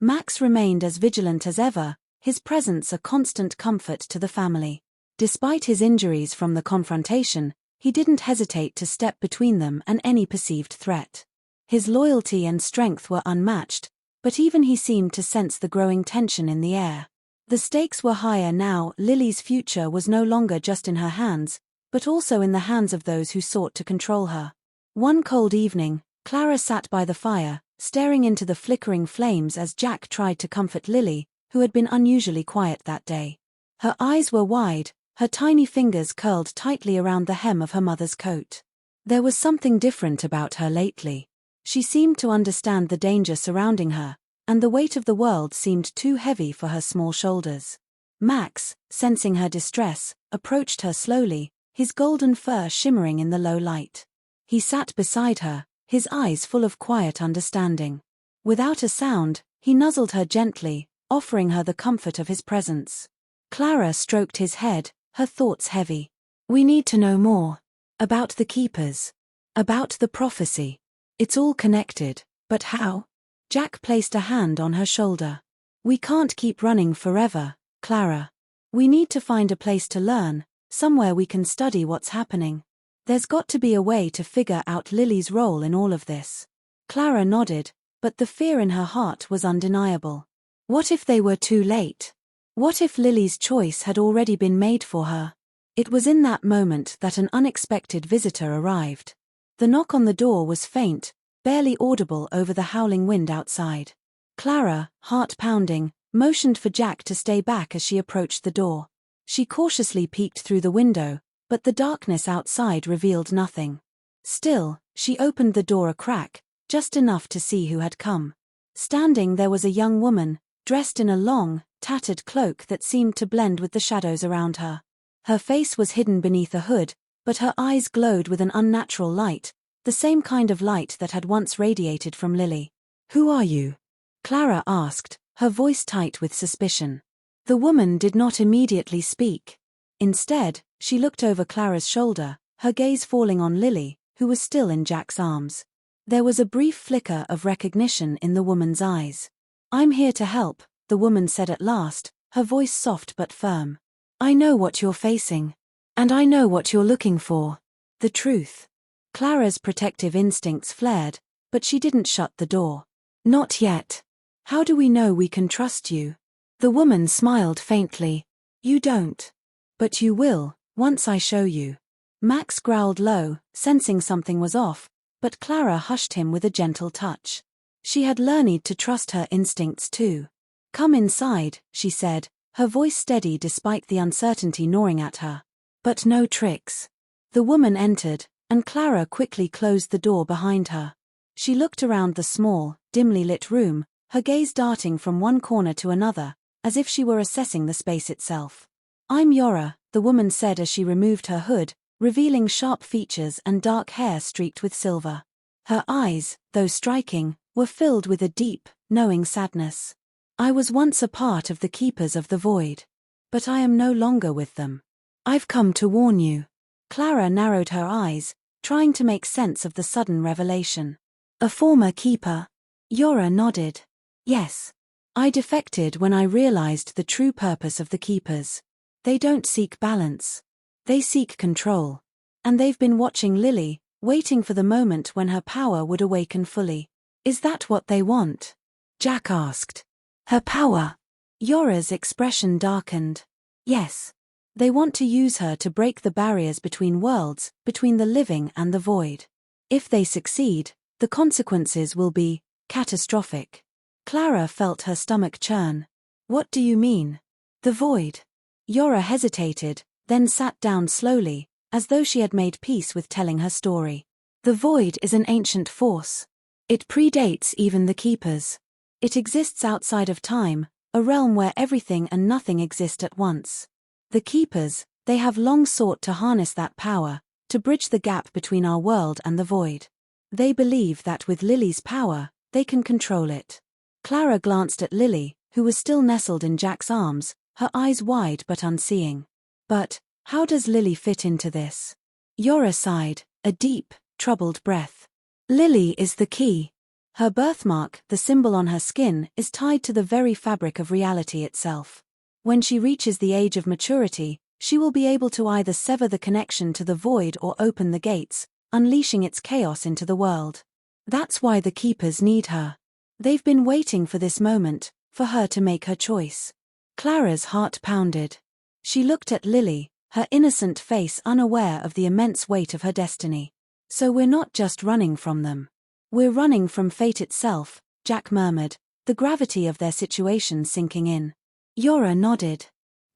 Max remained as vigilant as ever, his presence a constant comfort to the family. Despite his injuries from the confrontation, he didn't hesitate to step between them and any perceived threat. His loyalty and strength were unmatched, but even he seemed to sense the growing tension in the air. The stakes were higher now. Lily's future was no longer just in her hands, but also in the hands of those who sought to control her. One cold evening, Clara sat by the fire, staring into the flickering flames as Jack tried to comfort Lily, who had been unusually quiet that day. Her eyes were wide, her tiny fingers curled tightly around the hem of her mother's coat. There was something different about her lately. She seemed to understand the danger surrounding her, and the weight of the world seemed too heavy for her small shoulders. Max, sensing her distress, approached her slowly, his golden fur shimmering in the low light. He sat beside her, his eyes full of quiet understanding. Without a sound, he nuzzled her gently, offering her the comfort of his presence. Clara stroked his head, her thoughts heavy. We need to know more. About the Keepers. About the prophecy. It's all connected, but how? Jack placed a hand on her shoulder. We can't keep running forever, Clara. We need to find a place to learn, somewhere we can study what's happening. There's got to be a way to figure out Lily's role in all of this. Clara nodded, but the fear in her heart was undeniable. What if they were too late? What if Lily's choice had already been made for her? It was in that moment that an unexpected visitor arrived. The knock on the door was faint, barely audible over the howling wind outside. Clara, heart pounding, motioned for Jack to stay back as she approached the door. She cautiously peeked through the window, but the darkness outside revealed nothing. Still, she opened the door a crack, just enough to see who had come. Standing there was a young woman, dressed in a long, tattered cloak that seemed to blend with the shadows around her. Her face was hidden beneath a hood, but her eyes glowed with an unnatural light, the same kind of light that had once radiated from Lily. Who are you? Clara asked, her voice tight with suspicion. The woman did not immediately speak. Instead, she looked over Clara's shoulder, her gaze falling on Lily, who was still in Jack's arms. There was a brief flicker of recognition in the woman's eyes. I'm here to help, the woman said at last, her voice soft but firm. I know what you're facing. And I know what you're looking for. The truth. Clara's protective instincts flared, but she didn't shut the door. Not yet. How do we know we can trust you? The woman smiled faintly. You don't. But you will, once I show you. Max growled low, sensing something was off, but Clara hushed him with a gentle touch. She had learned to trust her instincts too. Come inside, she said, her voice steady despite the uncertainty gnawing at her. But no tricks. The woman entered, and Clara quickly closed the door behind her. She looked around the small, dimly lit room, her gaze darting from one corner to another, as if she were assessing the space itself. I'm Yora, the woman said as she removed her hood, revealing sharp features and dark hair streaked with silver. Her eyes, though striking, were filled with a deep, knowing sadness. I was once a part of the Keepers of the Void. But I am no longer with them. I've come to warn you. Clara narrowed her eyes, trying to make sense of the sudden revelation. A former keeper? Yora nodded. Yes. I defected when I realized the true purpose of the Keepers. They don't seek balance. They seek control. And they've been watching Lily, waiting for the moment when her power would awaken fully. Is that what they want? Jack asked. Her power? Yora's expression darkened. Yes. They want to use her to break the barriers between worlds, between the living and the void. If they succeed, the consequences will be catastrophic. Clara felt her stomach churn. What do you mean? The void. Yora hesitated, then sat down slowly, as though she had made peace with telling her story. The void is an ancient force. It predates even the Keepers. It exists outside of time, a realm where everything and nothing exist at once. The Keepers, they have long sought to harness that power, to bridge the gap between our world and the void. They believe that with Lily's power, they can control it. Clara glanced at Lily, who was still nestled in Jack's arms, her eyes wide but unseeing. But, how does Lily fit into this? Yora sighed, a deep, troubled breath. Lily is the key. Her birthmark, the symbol on her skin, is tied to the very fabric of reality itself. When she reaches the age of maturity, she will be able to either sever the connection to the void or open the gates, unleashing its chaos into the world. That's why the Keepers need her. They've been waiting for this moment, for her to make her choice. Clara's heart pounded. She looked at Lily, her innocent face unaware of the immense weight of her destiny. So we're not just running from them. We're running from fate itself, Jack murmured, the gravity of their situation sinking in. Yora nodded.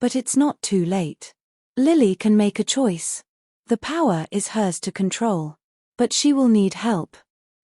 But it's not too late. Lily can make a choice. The power is hers to control. But she will need help.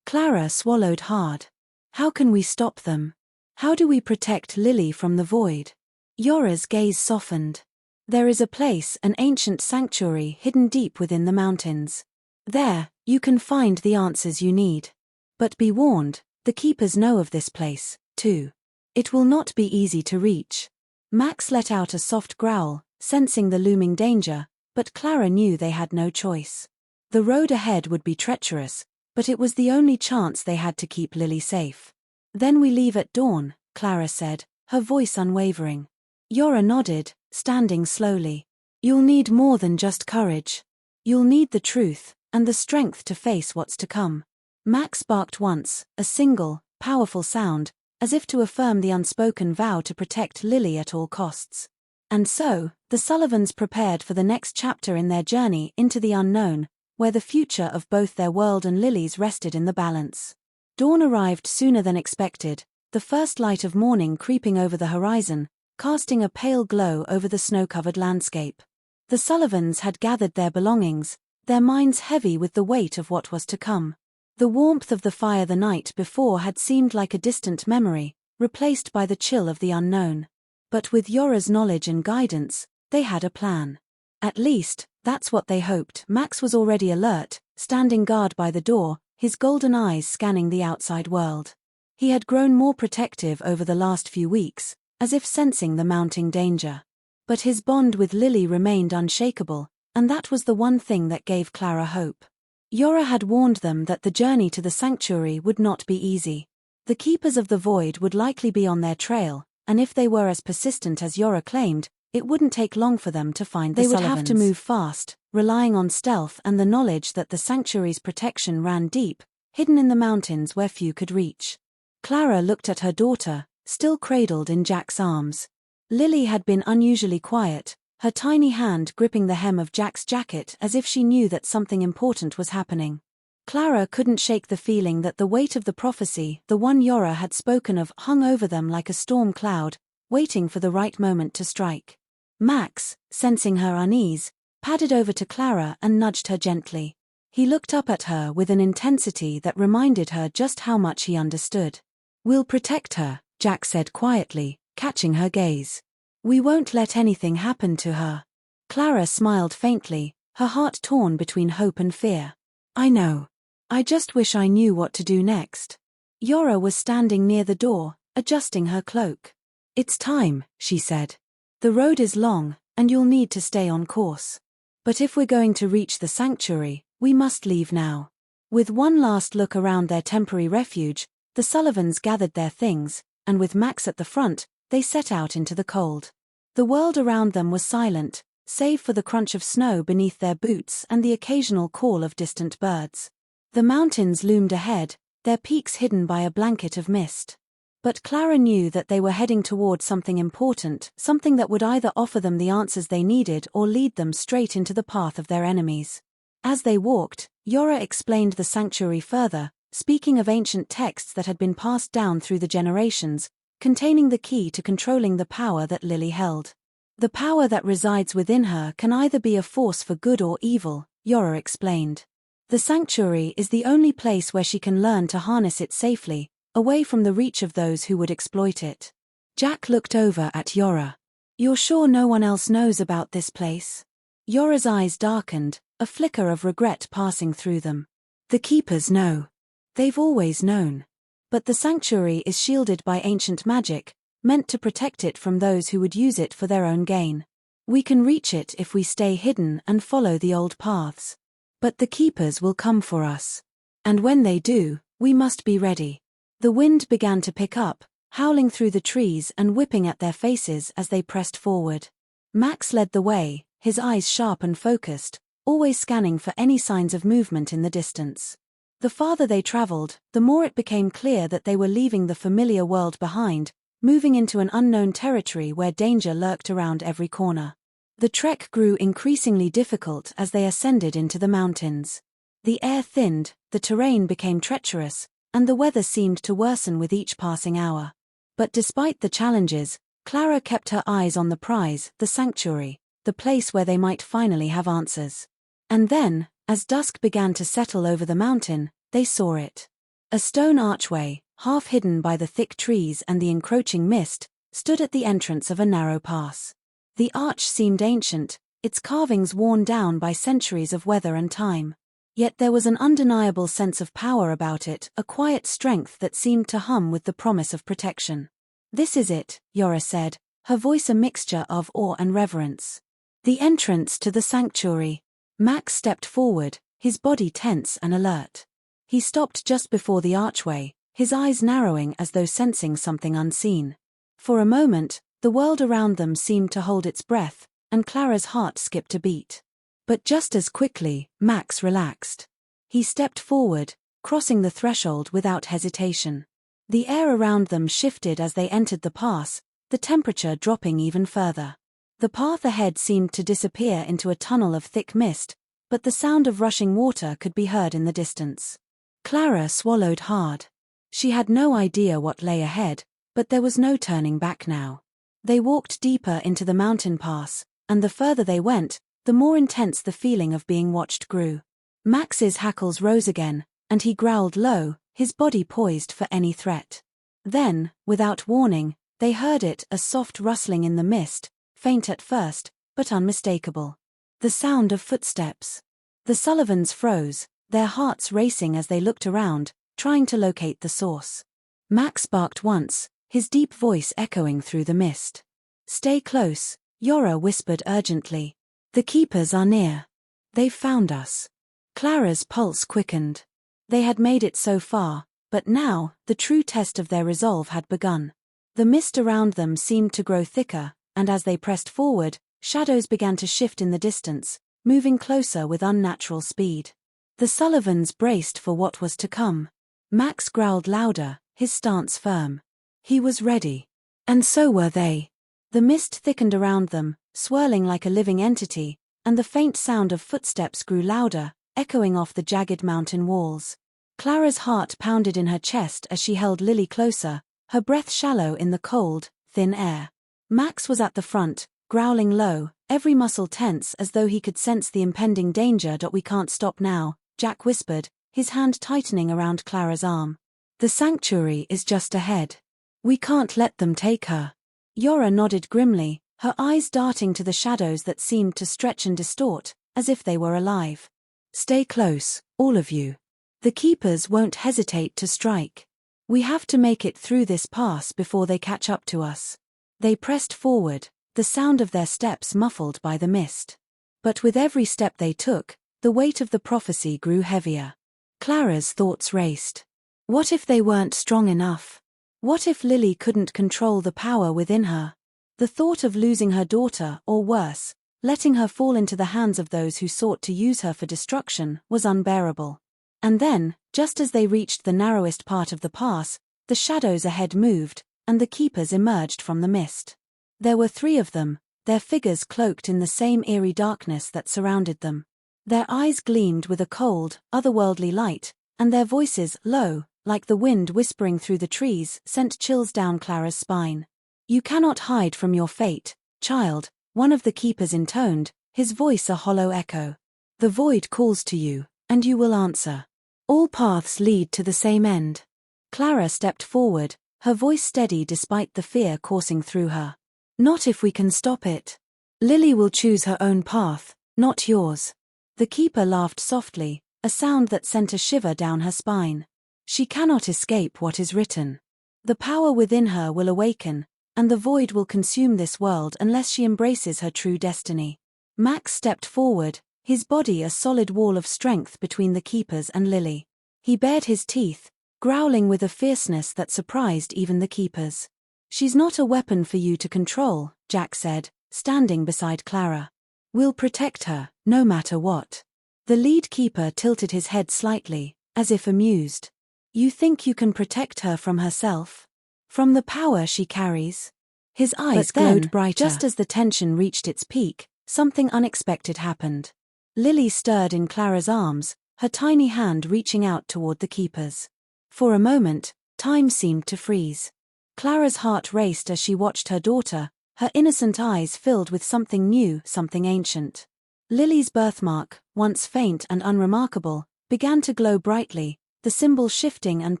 Clara swallowed hard. How can we stop them? How do we protect Lily from the void? Yora's gaze softened. There is a place, an ancient sanctuary hidden deep within the mountains. There, you can find the answers you need. But be warned, the Keepers know of this place, too. It will not be easy to reach. Max let out a soft growl, sensing the looming danger, but Clara knew they had no choice. The road ahead would be treacherous, but it was the only chance they had to keep Lily safe. Then we leave at dawn, Clara said, her voice unwavering. Yora nodded, standing slowly. You'll need more than just courage. You'll need the truth, and the strength to face what's to come. Max barked once, a single, powerful sound, as if to affirm the unspoken vow to protect Lily at all costs. And so, the Sullivans prepared for the next chapter in their journey into the unknown, where the future of both their world and Lily's rested in the balance. Dawn arrived sooner than expected, the first light of morning creeping over the horizon, casting a pale glow over the snow-covered landscape. The Sullivans had gathered their belongings, their minds heavy with the weight of what was to come. The warmth of the fire the night before had seemed like a distant memory, replaced by the chill of the unknown. But with Yora's knowledge and guidance, they had a plan. At least, that's what they hoped. Max was already alert, standing guard by the door, his golden eyes scanning the outside world. He had grown more protective over the last few weeks, as if sensing the mounting danger. But his bond with Lily remained unshakable, and that was the one thing that gave Clara hope. Yora had warned them that the journey to the sanctuary would not be easy. The Keepers of the Void would likely be on their trail, and if they were as persistent as Yora claimed, it wouldn't take long for them to find the Sullivans. They would have to move fast, relying on stealth and the knowledge that the sanctuary's protection ran deep, hidden in the mountains where few could reach. Clara looked at her daughter, still cradled in Jack's arms. Lily had been unusually quiet, her tiny hand gripping the hem of Jack's jacket as if she knew that something important was happening. Clara couldn't shake the feeling that the weight of the prophecy, the one Yora had spoken of, hung over them like a storm cloud, waiting for the right moment to strike. Max, sensing her unease, padded over to Clara and nudged her gently. He looked up at her with an intensity that reminded her just how much he understood. "We'll protect her," Jack said quietly, catching her gaze. "We won't let anything happen to her." Clara smiled faintly, her heart torn between hope and fear. "I know. I just wish I knew what to do next." Yora was standing near the door, adjusting her cloak. "It's time," she said. "The road is long, and you'll need to stay on course. But if we're going to reach the sanctuary, we must leave now." With one last look around their temporary refuge, the Sullivans gathered their things, and with Max at the front, they set out into the cold. The world around them was silent, save for the crunch of snow beneath their boots and the occasional call of distant birds. The mountains loomed ahead, their peaks hidden by a blanket of mist. But Clara knew that they were heading toward something important, something that would either offer them the answers they needed or lead them straight into the path of their enemies. As they walked, Yora explained the sanctuary further, speaking of ancient texts that had been passed down through the generations, containing the key to controlling the power that Lily held. The power that resides within her can either be a force for good or evil, Yora explained. The sanctuary is the only place where she can learn to harness it safely, away from the reach of those who would exploit it. Jack looked over at Yora. "You're sure no one else knows about this place?" Yora's eyes darkened, a flicker of regret passing through them. "The keepers know. They've always known. But the sanctuary is shielded by ancient magic, meant to protect it from those who would use it for their own gain. We can reach it if we stay hidden and follow the old paths. But the keepers will come for us. And when they do, we must be ready." The wind began to pick up, howling through the trees and whipping at their faces as they pressed forward. Max led the way, his eyes sharp and focused, always scanning for any signs of movement in the distance. The farther they traveled, the more it became clear that they were leaving the familiar world behind, moving into an unknown territory where danger lurked around every corner. The trek grew increasingly difficult as they ascended into the mountains. The air thinned, the terrain became treacherous, and the weather seemed to worsen with each passing hour. But despite the challenges, Clara kept her eyes on the prize, the sanctuary, the place where they might finally have answers. And then, as dusk began to settle over the mountain, they saw it. A stone archway, half hidden by the thick trees and the encroaching mist, stood at the entrance of a narrow pass. The arch seemed ancient, its carvings worn down by centuries of weather and time. Yet there was an undeniable sense of power about it, a quiet strength that seemed to hum with the promise of protection. "This is it," Yora said, her voice a mixture of awe and reverence. "The entrance to the sanctuary." Max stepped forward, his body tense and alert. He stopped just before the archway, his eyes narrowing as though sensing something unseen. For a moment, the world around them seemed to hold its breath, and Clara's heart skipped a beat. But just as quickly, Max relaxed. He stepped forward, crossing the threshold without hesitation. The air around them shifted as they entered the pass, the temperature dropping even further. The path ahead seemed to disappear into a tunnel of thick mist, but the sound of rushing water could be heard in the distance. Clara swallowed hard. She had no idea what lay ahead, but there was no turning back now. They walked deeper into the mountain pass, and the further they went, the more intense the feeling of being watched grew. Max's hackles rose again, and he growled low, his body poised for any threat. Then, without warning, they heard it, a soft rustling in the mist, faint at first, but unmistakable. The sound of footsteps. The Sullivans froze, their hearts racing as they looked around, trying to locate the source. Max barked once, his deep voice echoing through the mist. "Stay close," Yora whispered urgently. "The keepers are near. They've found us." Clara's pulse quickened. They had made it so far, but now, the true test of their resolve had begun. The mist around them seemed to grow thicker, and as they pressed forward, shadows began to shift in the distance, moving closer with unnatural speed. The Sullivans braced for what was to come. Max growled louder, his stance firm. He was ready. And so were they. The mist thickened around them, swirling like a living entity, and the faint sound of footsteps grew louder, echoing off the jagged mountain walls. Clara's heart pounded in her chest as she held Lily closer, her breath shallow in the cold, thin air. Max was at the front, growling low, every muscle tense as though he could sense the impending danger. "We can't stop now," Jack whispered, his hand tightening around Clara's arm. "The sanctuary is just ahead. We can't let them take her." Yora nodded grimly, her eyes darting to the shadows that seemed to stretch and distort, as if they were alive. "Stay close, all of you. The keepers won't hesitate to strike. We have to make it through this pass before they catch up to us." They pressed forward, the sound of their steps muffled by the mist. But with every step they took, the weight of the prophecy grew heavier. Clara's thoughts raced. What if they weren't strong enough? What if Lily couldn't control the power within her? The thought of losing her daughter, or worse, letting her fall into the hands of those who sought to use her for destruction, was unbearable. And then, just as they reached the narrowest part of the pass, the shadows ahead moved, and the keepers emerged from the mist. There were 3 of them, their figures cloaked in the same eerie darkness that surrounded them. Their eyes gleamed with a cold, otherworldly light, and their voices, low, like the wind whispering through the trees, sent chills down Clara's spine. "You cannot hide from your fate, child," one of the keepers intoned, his voice a hollow echo. The void calls to you, and you will answer. All paths lead to the same end. Clara stepped forward, her voice steady despite the fear coursing through her. Not if we can stop it. Lily will choose her own path, not yours. The keeper laughed softly, a sound that sent a shiver down her spine. She cannot escape what is written. The power within her will awaken, and the void will consume this world unless she embraces her true destiny. Max stepped forward, his body a solid wall of strength between the keepers and Lily. He bared his teeth, growling with a fierceness that surprised even the keepers. She's not a weapon for you to control, Jack said, standing beside Clara. We'll protect her, no matter what. The lead keeper tilted his head slightly, as if amused. You think you can protect her from herself? From the power she carries? His eyes glowed brighter. Just as the tension reached its peak, something unexpected happened. Lily stirred in Clara's arms, her tiny hand reaching out toward the keepers. For a moment, time seemed to freeze. Clara's heart raced as she watched her daughter, her innocent eyes filled with something new, something ancient. Lily's birthmark, once faint and unremarkable, began to glow brightly, the symbol shifting and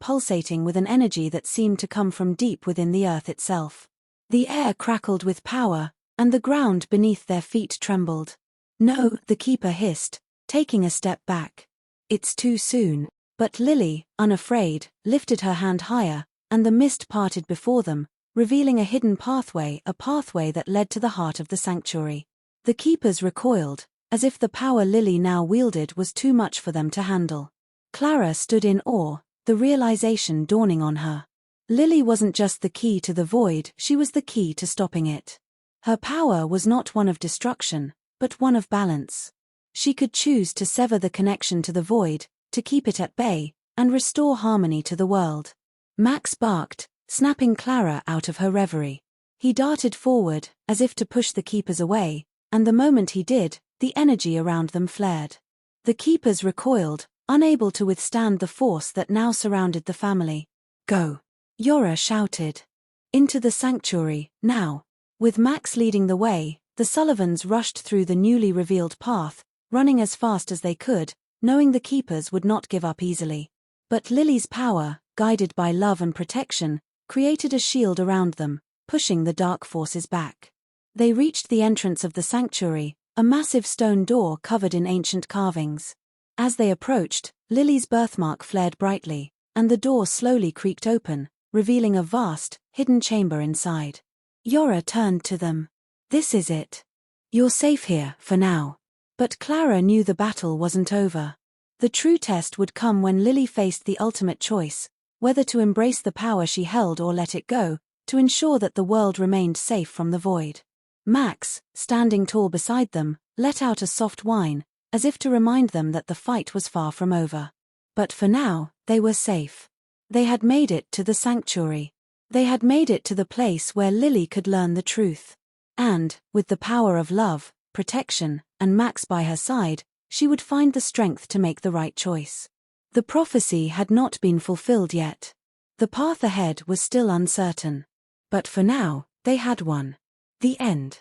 pulsating with an energy that seemed to come from deep within the earth itself. The air crackled with power, and the ground beneath their feet trembled. No, the keeper hissed, taking a step back. It's too soon. But Lily, unafraid, lifted her hand higher, and the mist parted before them, revealing a hidden pathway, a pathway that led to the heart of the sanctuary. The keepers recoiled, as if the power Lily now wielded was too much for them to handle. Clara stood in awe, the realization dawning on her. Lily wasn't just the key to the void, she was the key to stopping it. Her power was not one of destruction, but one of balance. She could choose to sever the connection to the void, to keep it at bay, and restore harmony to the world. Max barked, snapping Clara out of her reverie. He darted forward, as if to push the keepers away, and the moment he did, the energy around them flared. The keepers recoiled, unable to withstand the force that now surrounded the family. Go! Yora shouted. Into the sanctuary, now. With Max leading the way, the Sullivans rushed through the newly revealed path, running as fast as they could, knowing the keepers would not give up easily. But Lily's power, guided by love and protection, created a shield around them, pushing the dark forces back. They reached the entrance of the sanctuary, a massive stone door covered in ancient carvings. As they approached, Lily's birthmark flared brightly, and the door slowly creaked open, revealing a vast, hidden chamber inside. Yora turned to them. This is it. You're safe here, for now. But Clara knew the battle wasn't over. The true test would come when Lily faced the ultimate choice, whether to embrace the power she held or let it go, to ensure that the world remained safe from the void. Max, standing tall beside them, let out a soft whine, as if to remind them that the fight was far from over. But for now, they were safe. They had made it to the sanctuary. They had made it to the place where Lily could learn the truth. And, with the power of love, protection, and Max by her side, she would find the strength to make the right choice. The prophecy had not been fulfilled yet. The path ahead was still uncertain. But for now, they had one. The end.